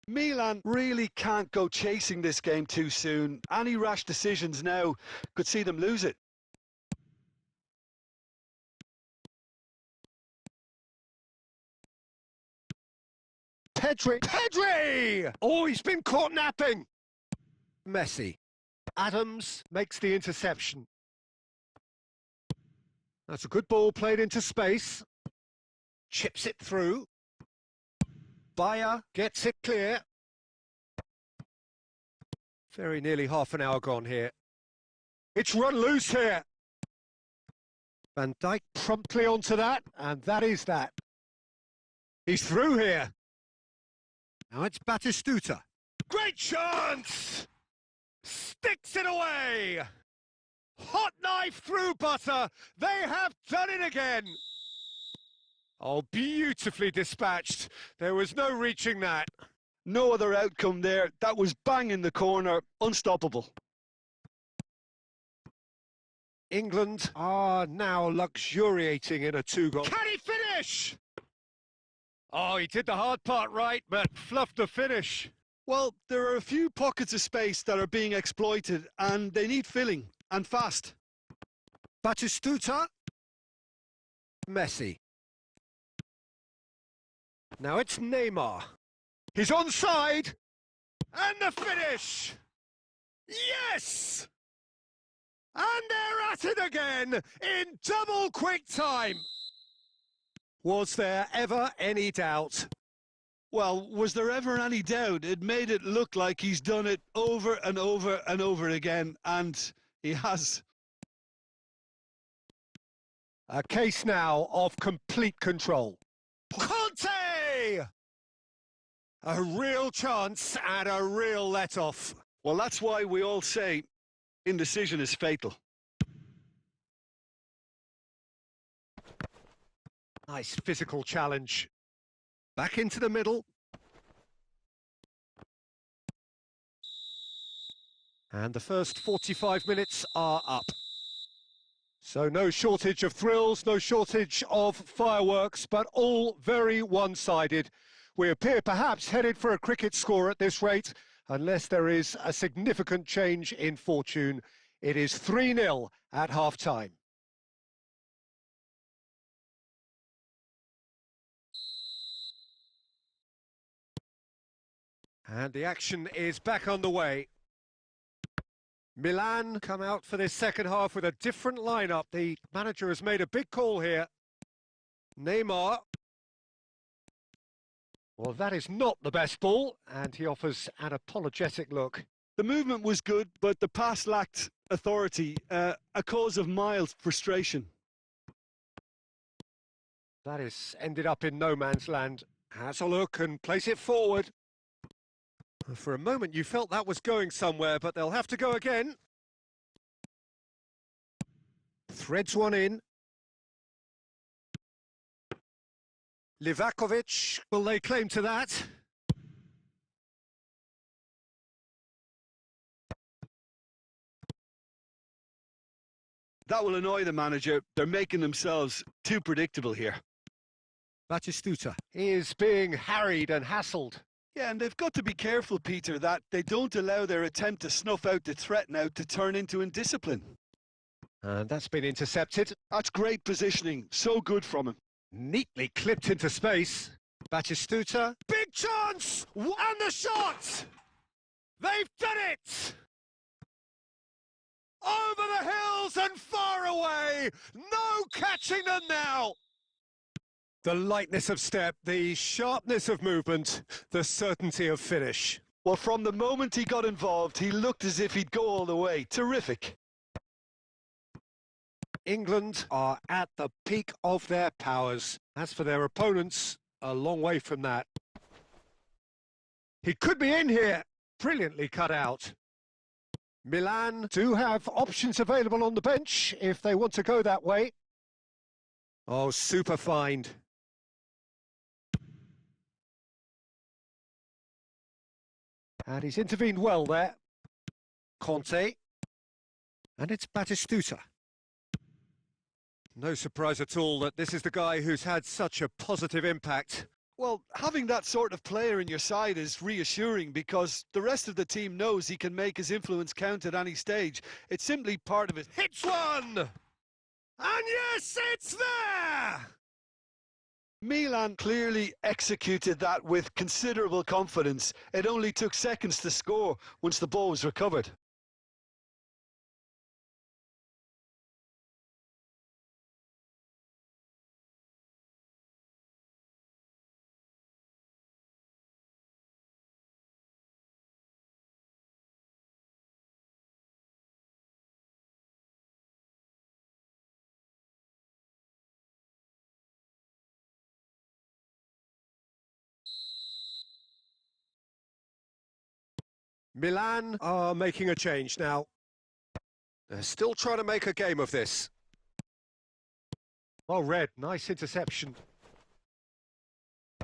Milan really can't go chasing this game too soon. Any rash decisions now could see them lose it. Pedri! Oh, he's been caught napping. Messi. Adams makes the interception. That's a good ball played into space. Chips it through. Bayer gets it clear. Very nearly half an hour gone here. It's run loose here. Van Dijk promptly onto that, and that is that. He's through here. Now it's Batistuta. Great chance! Sticks it away! Hot knife through butter. They have done it again. Oh, beautifully dispatched. There was no reaching that. No other outcome there. That was bang in the corner. Unstoppable. England are now luxuriating in a 2-goal. Can he finish? Oh, he did the hard part right, but fluffed the finish. Well, there are a few pockets of space that are being exploited, and they need filling, and fast. Batistuta. Messi. Now it's Neymar. He's onside. And the finish. Yes! And they're at it again in double quick time. Was there ever any doubt? Well, was there ever any doubt? It made it look like he's done it over and over and over again, and he has. A case now of complete control. Conte! A real chance and a real let-off. Well, that's why we all say indecision is fatal. Nice physical challenge. Back into the middle. And the first 45 minutes are up. So no shortage of thrills, no shortage of fireworks, but all very one-sided. We appear perhaps headed for a cricket score at this rate, unless there is a significant change in fortune. It is 3-0 at half-time. And the action is back on the way. Milan come out for this second half with a different lineup. The manager has made a big call here. Neymar. Well, that is not the best ball, and he offers an apologetic look. The movement was good, but the pass lacked authority, a cause of mild frustration. That is ended up in no man's land. Has a look and place it forward. For a moment you felt that was going somewhere, but they'll have to go again. Threads one in. Livakovic, will lay claim to that? That will annoy the manager. They're making themselves too predictable here. Batistuta is being harried and hassled. Yeah, and they've got to be careful, Peter, that they don't allow their attempt to snuff out the threat now to turn into indiscipline. And that's been intercepted. That's great positioning. So good from him. Neatly clipped into space. Batistuta. Big chance! And the shot! They've done it! Over the hills and far away! No catching them now! The lightness of step, the sharpness of movement, the certainty of finish. Well, from the moment he got involved, he looked as if he'd go all the way. Terrific. England are at the peak of their powers. As for their opponents, a long way from that. He could be in here. Brilliantly cut out. Milan do have options available on the bench if they want to go that way. Oh, super find. And he's intervened well there. Conte. And it's Batistuta. No surprise at all that this is the guy who's had such a positive impact. Well, having that sort of player in your side is reassuring because the rest of the team knows he can make his influence count at any stage. It's simply part of it. Hits one! And yes, it's there! Milan clearly executed that with considerable confidence. It only took seconds to score once the ball was recovered. Milan are making a change now. They're still trying to make a game of this. Well read, nice interception.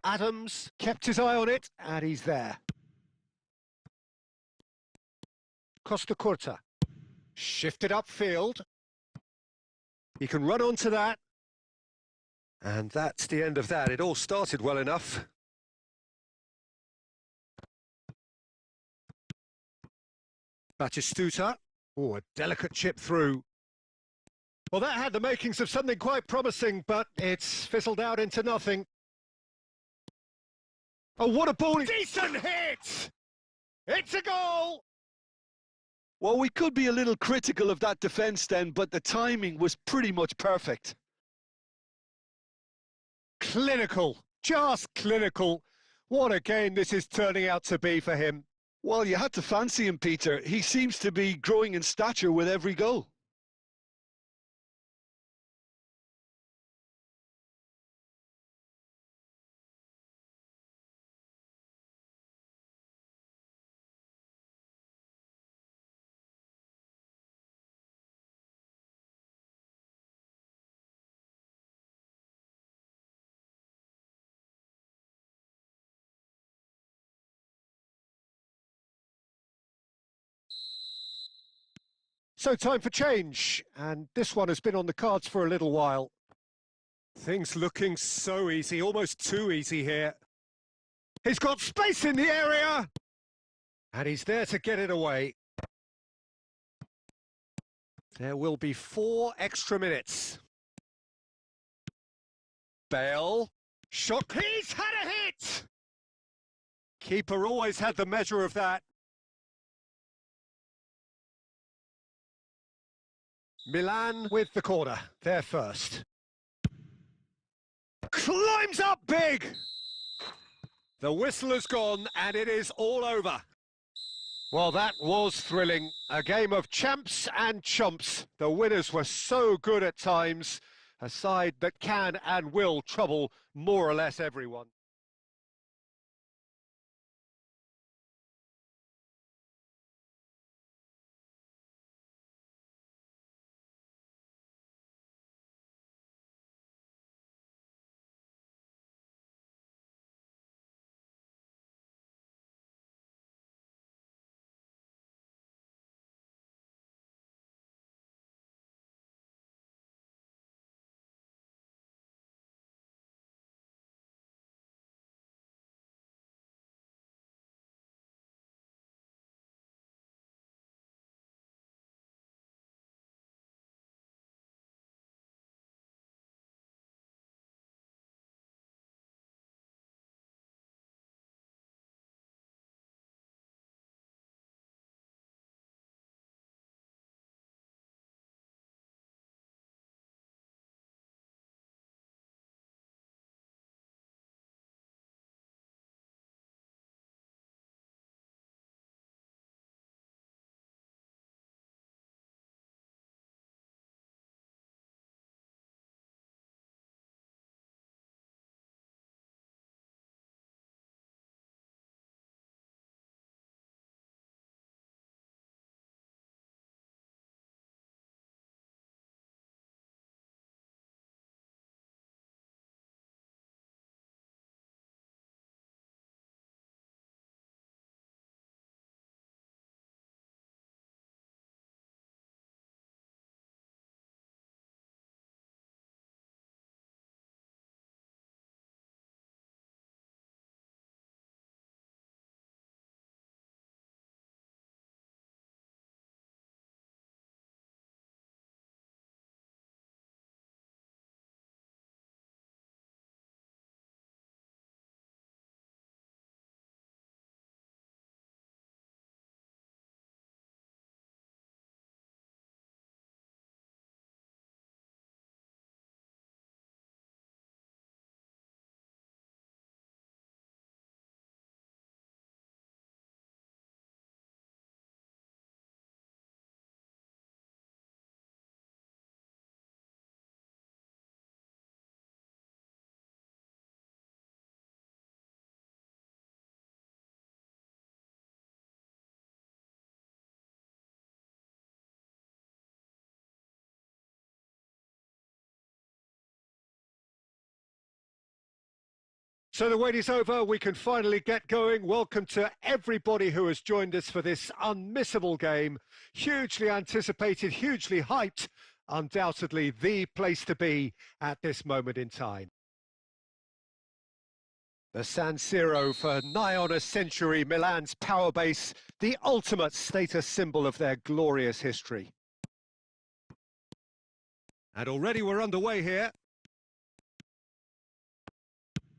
Adams kept his eye on it, and he's there. Costa Curta. Shifted upfield. He can run onto that. And that's the end of that. It all started well enough. Batistuta. Oh, a delicate chip through. Well, that had the makings of something quite promising, but it's fizzled out into nothing. Oh, what a ball! Decent hit! It's a goal! Well, we could be a little critical of that defence then, but the timing was pretty much perfect. Clinical, just clinical. What a game this is turning out to be for him. Well, you had to fancy him, Peter. He seems to be growing in stature with every goal. So time for change, and this one has been on the cards for a little while. Things looking so easy, almost too easy here. He's got space in the area, and he's there to get it away. There will be 4 extra minutes. Bale, shot, he's had a hit! Keeper always had the measure of that. Milan with the corner, there first. Climbs up big! The whistle has gone and it is all over. Well, that was thrilling. A game of champs and chumps. The winners were so good at times. A side that can and will trouble more or less everyone. So the wait is over, we can finally get going. Welcome to everybody who has joined us for this unmissable game. Hugely anticipated, hugely hyped, undoubtedly the place to be at this moment in time. The San Siro for nigh on a century, Milan's power base, the ultimate status symbol of their glorious history. And already we're underway here.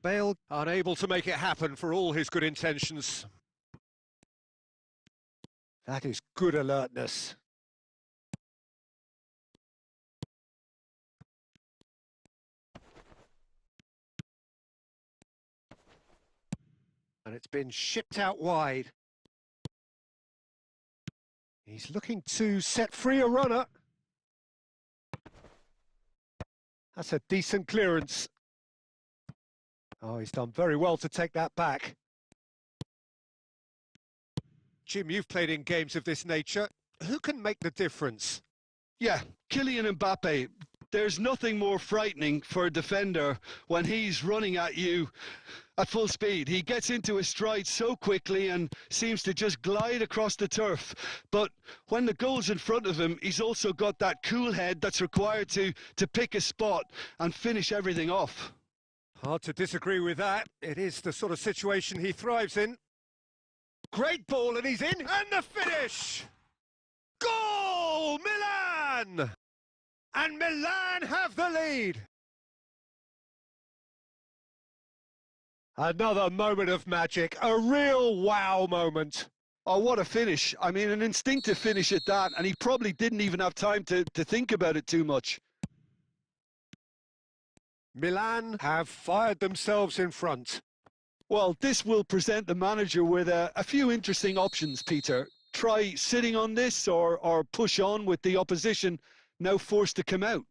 Bale unable to make it happen for all his good intentions. That is good alertness. And it's been shipped out wide. He's looking to set free a runner. That's a decent clearance. Oh, he's done very well to take that back. Jim, you've played in games of this nature. Who can make the difference? Yeah, Kylian Mbappe. There's nothing more frightening for a defender when he's running at you at full speed. He gets into his stride so quickly and seems to just glide across the turf. But when the goal's in front of him, he's also got that cool head that's required to pick a spot and finish everything off. Hard to disagree with that. It is the sort of situation he thrives in. Great ball, and he's in, and the finish! Goal! Milan! And Milan have the lead. Another moment of magic, a real wow moment. Oh, what a finish. I mean, an instinctive finish at that, and he probably didn't even have time to think about it too much. Milan have fired themselves in front. Well, this will present the manager with a few interesting options, Peter. Try sitting on this or push on with the opposition now forced to come out.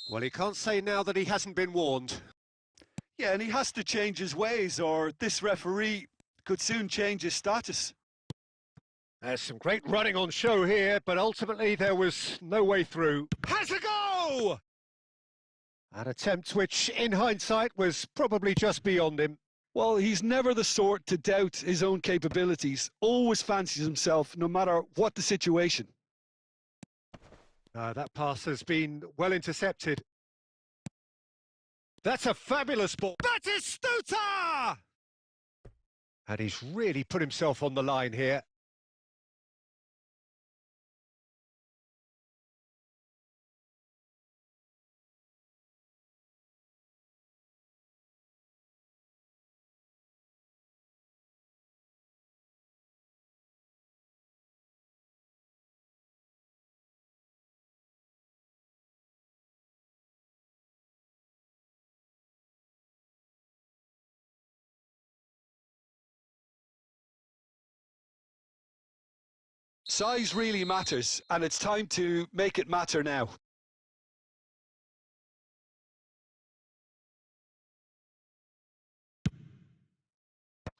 Well, he can't say now that he hasn't been warned. Yeah, and he has to change his ways, or this referee could soon change his status. There's some great running on show here, but ultimately there was no way through. Has a go! An attempt which, in hindsight, was probably just beyond him. Well, he's never the sort to doubt his own capabilities. Always fancies himself, no matter what the situation. That pass has been well intercepted. That's a fabulous ball. Batistuta! And he's really put himself on the line here. Size really matters, and it's time to make it matter now.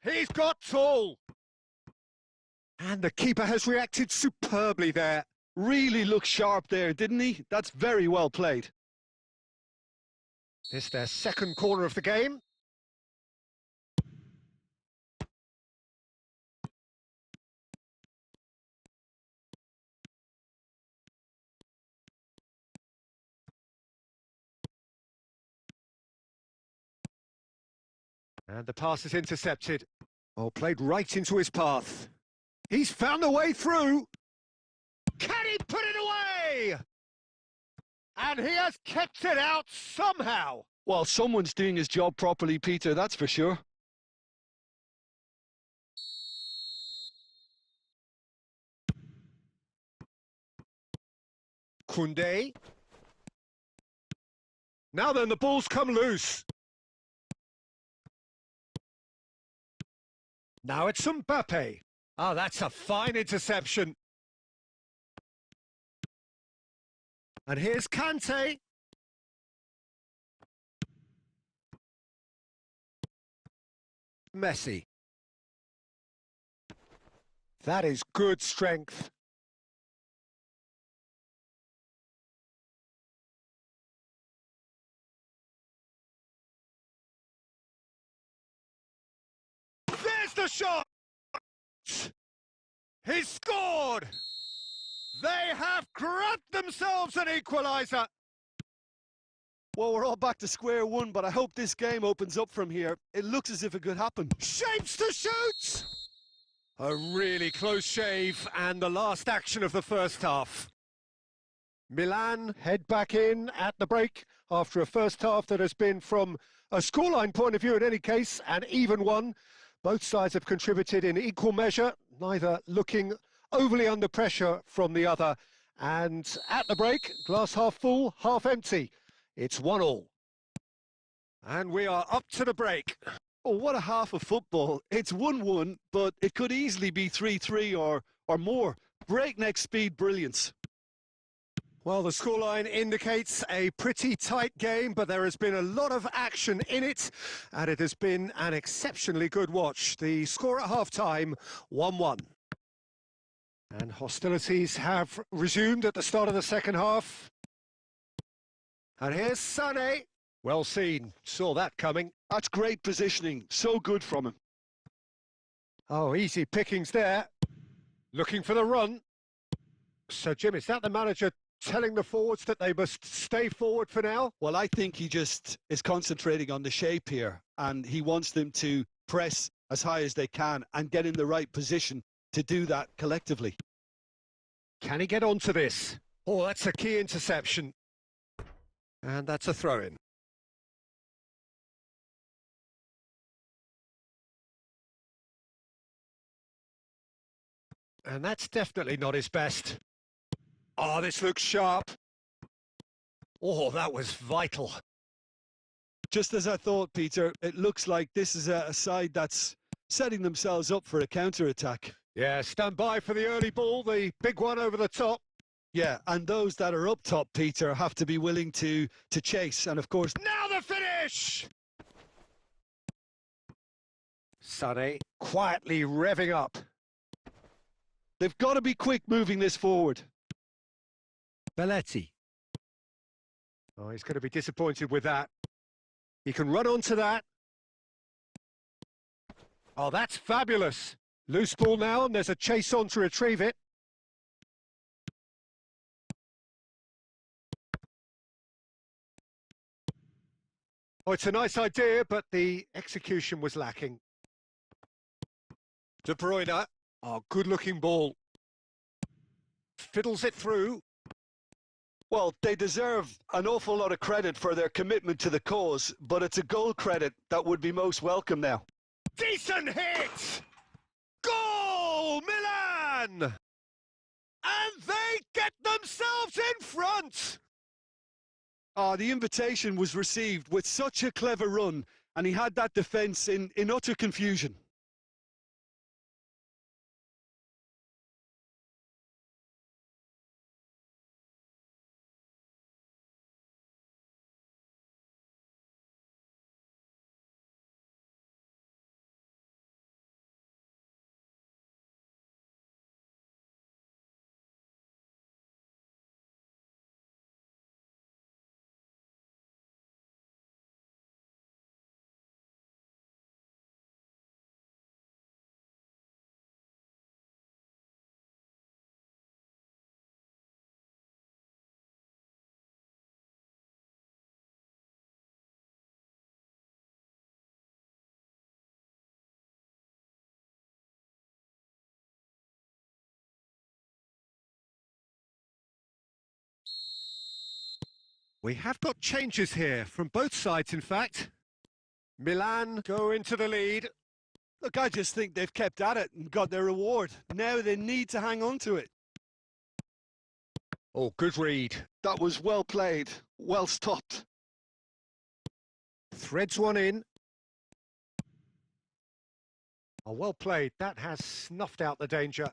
He's got tall! And the keeper has reacted superbly there. Really looked sharp there, didn't he? That's very well played. This their second corner of the game. And the pass is intercepted. Oh, played right into his path. He's found a way through. Can he put it away? And he has kept it out somehow. Well, someone's doing his job properly, Peter, that's for sure. Koundé. Now then, the ball's come loose. Now it's Mbappe. Oh, that's a fine interception. And here's Kante. Messi. That is good strength. There's the shot! He's scored! They have grabbed themselves an equaliser. Well, we're all back to square one, but I hope this game opens up from here. It looks as if it could happen. Shapes to shoot! A really close shave, and the last action of the first half. Milan head back in at the break after a first half that has been, from a scoreline point of view in any case, an even one. Both sides have contributed in equal measure, neither looking overly under pressure from the other. And at the break, glass half full, half empty. It's 1-1. And we are up to the break. Oh, what a half of football. It's 1-1, but it could easily be 3-3 or more. Breakneck speed brilliance. Well, the scoreline indicates a pretty tight game, but there has been a lot of action in it, and it has been an exceptionally good watch. The score at half-time, 1-1. And hostilities have resumed at the start of the second half. And here's Sané. Well seen, saw that coming. That's great positioning, so good from him. Oh, easy pickings there. Looking for the run. So, Jim, is that the manager telling the forwards that they must stay forward for now? Well, I think he just is concentrating on the shape here, and he wants them to press as high as they can and get in the right position to do that collectively. Can he get onto this? Oh, that's a key interception. And that's a throw-in. And that's definitely not his best. Oh, this looks sharp. Oh, that was vital. Just as I thought, Peter, it looks like this is a side that's setting themselves up for a counter-attack. Yeah, stand by for the early ball, the big one over the top. Yeah, and those that are up top, Peter, have to be willing to chase. And, of course... Now the finish! Sané quietly revving up. They've got to be quick moving this forward. Belletti. Oh, he's going to be disappointed with that. He can run onto that. Oh, that's fabulous. Loose ball now, and there's a chase on to retrieve it. Oh, it's a nice idea, but the execution was lacking. De Bruyne. Oh, good-looking ball. Fiddles it through. Well, they deserve an awful lot of credit for their commitment to the cause, but it's a goal credit that would be most welcome now. Decent hit! Goal, Milan! And they get themselves in front! The invitation was received with such a clever run, and he had that defence in utter confusion. We have got changes here, from both sides in fact. Milan go into the lead. Look, I just think they've kept at it and got their reward. Now they need to hang on to it. Oh, good read. That was well played, well stopped. Threads one in. Oh, well played. That has snuffed out the danger.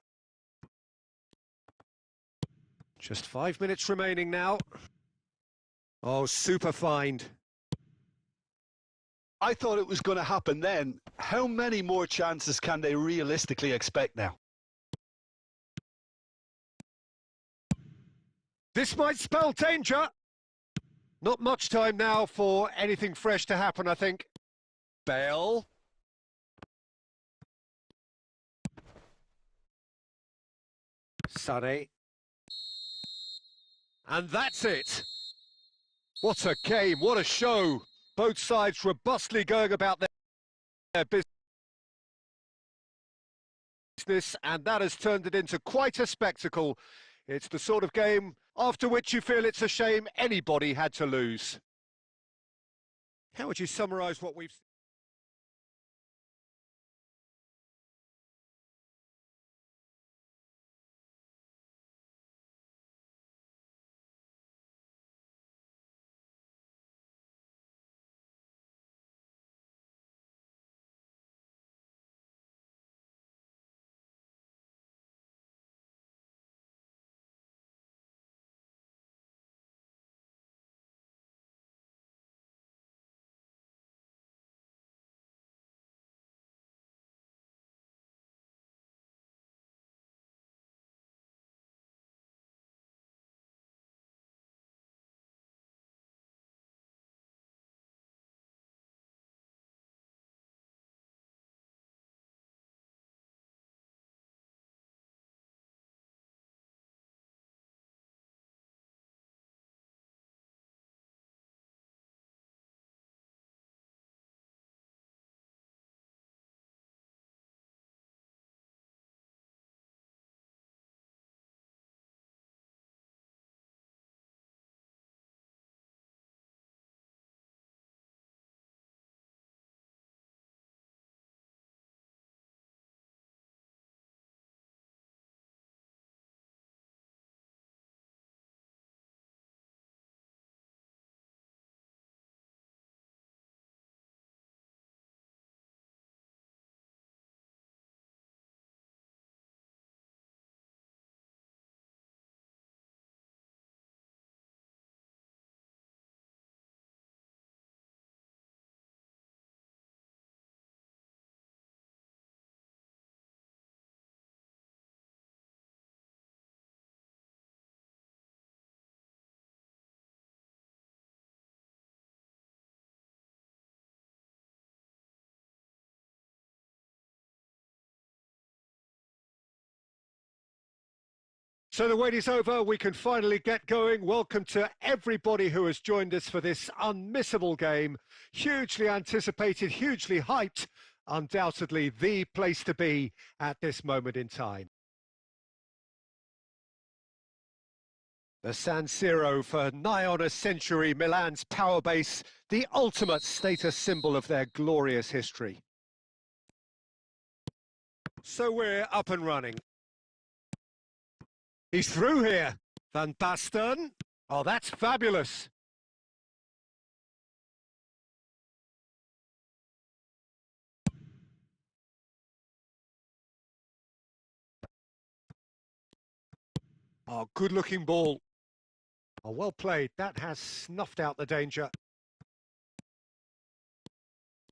Just 5 minutes remaining now. Oh, super find. I thought it was going to happen then. How many more chances can they realistically expect now? This might spell danger. Not much time now for anything fresh to happen, I think. Bale. Sané. And that's it. What a game, what a show. Both sides robustly going about their business, and that has turned it into quite a spectacle. It's the sort of game after which you feel it's a shame anybody had to lose. How would you summarise what we've seen? So the wait is over, we can finally get going. Welcome to everybody who has joined us for this unmissable game. Hugely anticipated, hugely hyped, undoubtedly the place to be at this moment in time. The San Siro for nigh on a century, Milan's power base, the ultimate status symbol of their glorious history. So we're up and running. He's through here. Van Basten. Oh, that's fabulous. Oh, good-looking ball. Oh, well played. That has snuffed out the danger.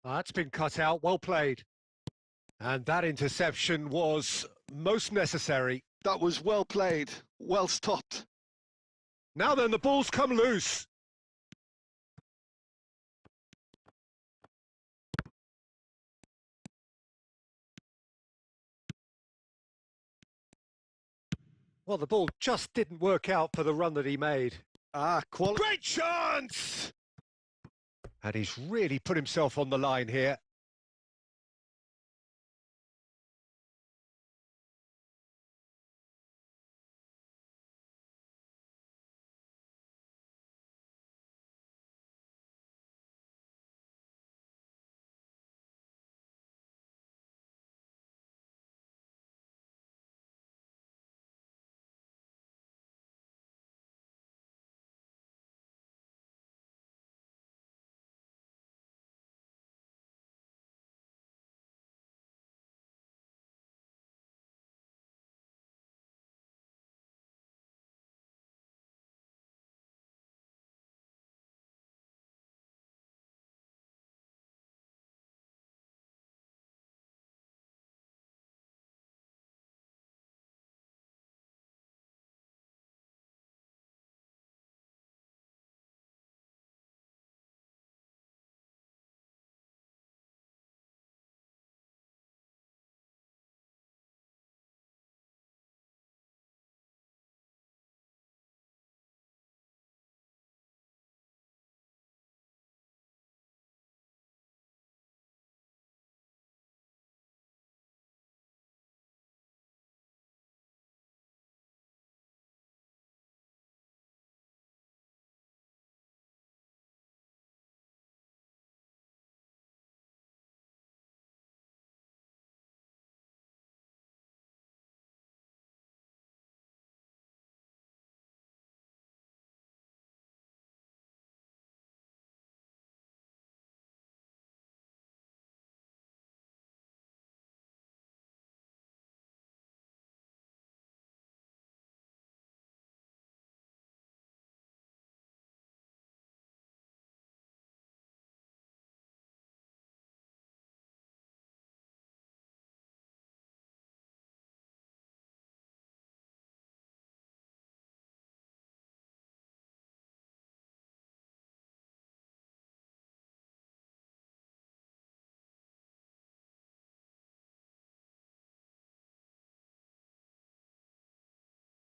Oh, that's been cut out. Well played. And that interception was most necessary. That was well played, well stopped. Now then, the ball's come loose. Well, the ball just didn't work out for the run that he made. Quality. Great chance! And he's really put himself on the line here.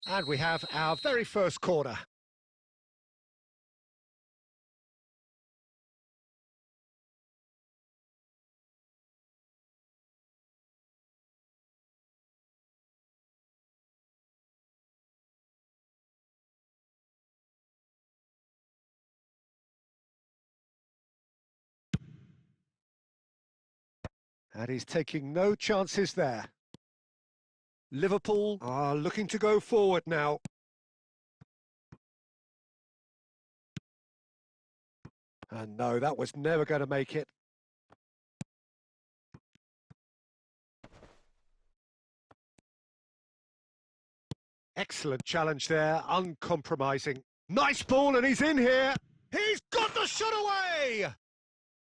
And we have our very first corner. And he's taking no chances there. Liverpool are looking to go forward now. And no, that was never going to make it. Excellent challenge there, uncompromising. Nice ball, and he's in here. He's got the shot away!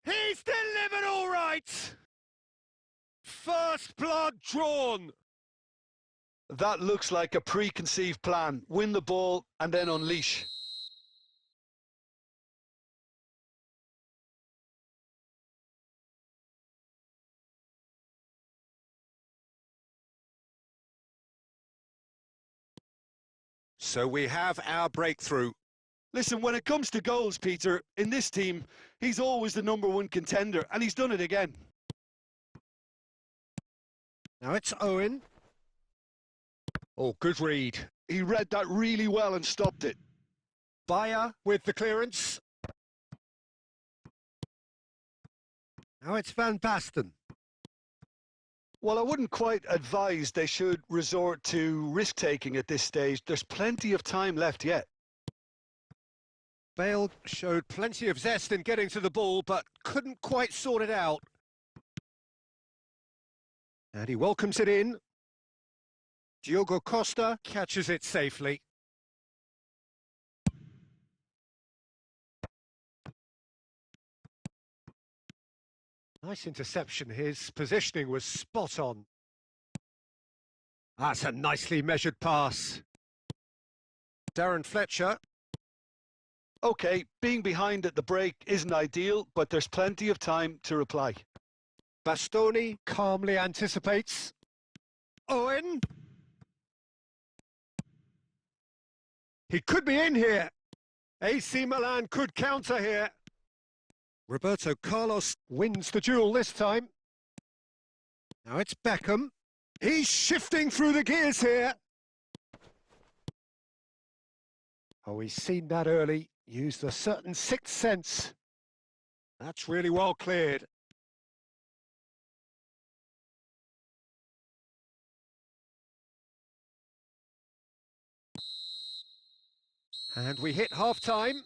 He's delivered all right! First blood drawn. That looks like a preconceived plan. Win the ball and then unleash. So we have our breakthrough. Listen, when it comes to goals, Peter, in this team, he's always the #1 contender, and he's done it again. Now it's Owen. Oh, good read. He read that really well and stopped it. Bayer with the clearance. Now it's Van Basten. Well, I wouldn't quite advise they should resort to risk-taking at this stage. There's plenty of time left yet. Bale showed plenty of zest in getting to the ball, but couldn't quite sort it out. And he welcomes it in. Diogo Costa catches it safely. Nice interception. His positioning was spot on. That's a nicely measured pass. Darren Fletcher. OK, being behind at the break isn't ideal, but there's plenty of time to reply. Bastoni calmly anticipates. Owen. He could be in here. AC Milan could counter here. Roberto Carlos wins the duel this time. Now it's Beckham. He's shifting through the gears here. Oh, he's seen that early. Used a certain sixth sense. That's really well cleared. And we hit half-time.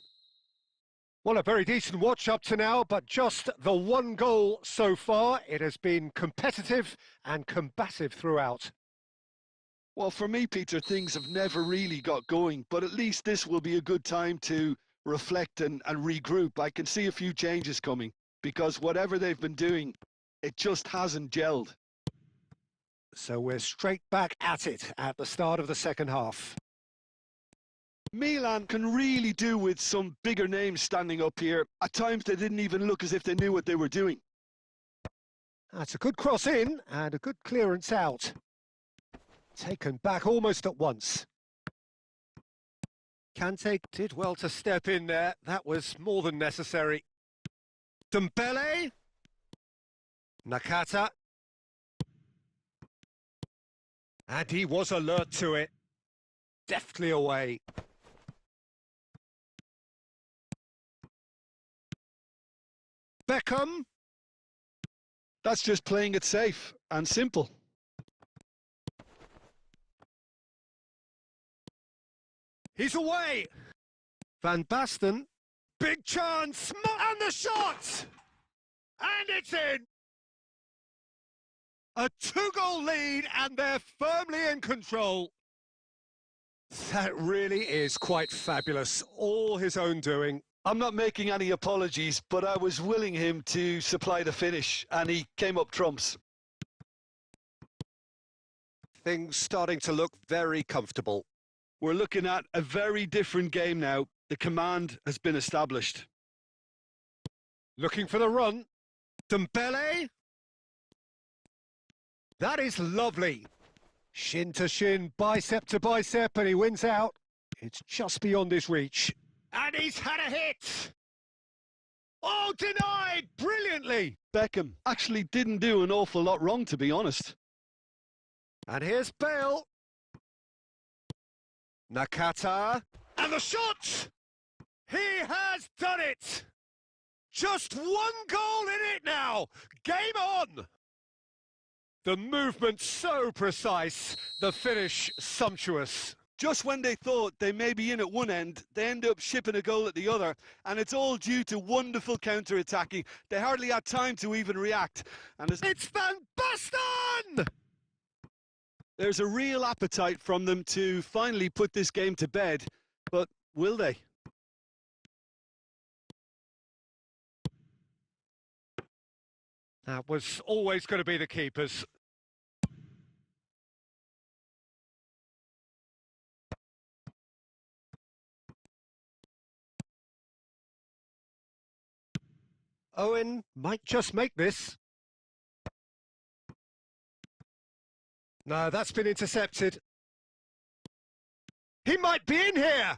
Well, a very decent watch up to now, but just the one goal so far. It has been competitive and combative throughout. Well, for me, Peter, things have never really got going, but at least this will be a good time to reflect and regroup. I can see a few changes coming, because whatever they've been doing, it just hasn't gelled. So we're straight back at it at the start of the second half. Milan can really do with some bigger names standing up here. At times they didn't even look as if they knew what they were doing. That's a good cross in and a good clearance out. Taken back almost at once. Kante did well to step in there. That was more than necessary. Dembele. Nakata. And he was alert to it. Deftly away. Beckham. That's just playing it safe and simple. He's away. Van Basten. Big chance. And the shot. And it's in. A 2-goal lead and they're firmly in control. That really is quite fabulous. All his own doing. I'm not making any apologies, but I was willing him to supply the finish, and he came up trumps. Things starting to look very comfortable. We're looking at a very different game now. The command has been established. Looking for the run. Dembele. That is lovely. Shin to shin, bicep to bicep, and he wins out. It's just beyond his reach. And he's had a hit! Oh, denied! Brilliantly! Beckham actually didn't do an awful lot wrong, to be honest. And here's Bale. Nakata. And the shot! He has done it! Just one goal in it now! Game on! The movement so precise, the finish sumptuous. Just when they thought they may be in at one end, they end up shipping a goal at the other, and it's all due to wonderful counter-attacking. They hardly had time to even react. And it's Van Basten! There's a real appetite from them to finally put this game to bed, but will they? That was always going to be the keepers. Owen might just make this. No, that's been intercepted. He might be in here!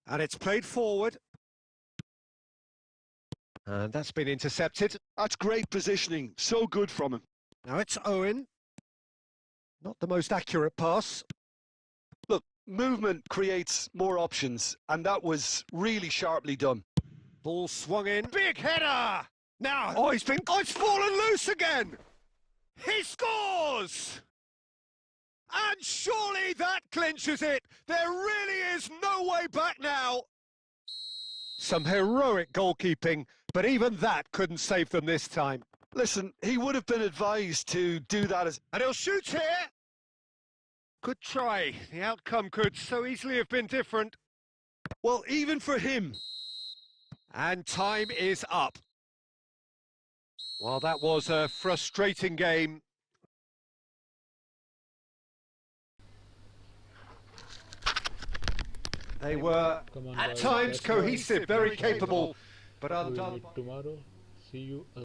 And it's played forward. And that's been intercepted. That's great positioning. So good from him. Now it's Owen. Not the most accurate pass. Look, movement creates more options, and that was really sharply done. Ball swung in. Big header! Now, oh, it's fallen loose again! He scores! And surely that clinches it! There really is no way back now! Some heroic goalkeeping, but even that couldn't save them this time. Listen, he would have been advised to do that as... And he'll shoot here! Good try. The outcome could so easily have been different. Well, even for him. And time is up. Well, that was a frustrating game. They were, Come on, at guys, times, let's cohesive, very capable, but we'll undone. meet tomorrow. See you.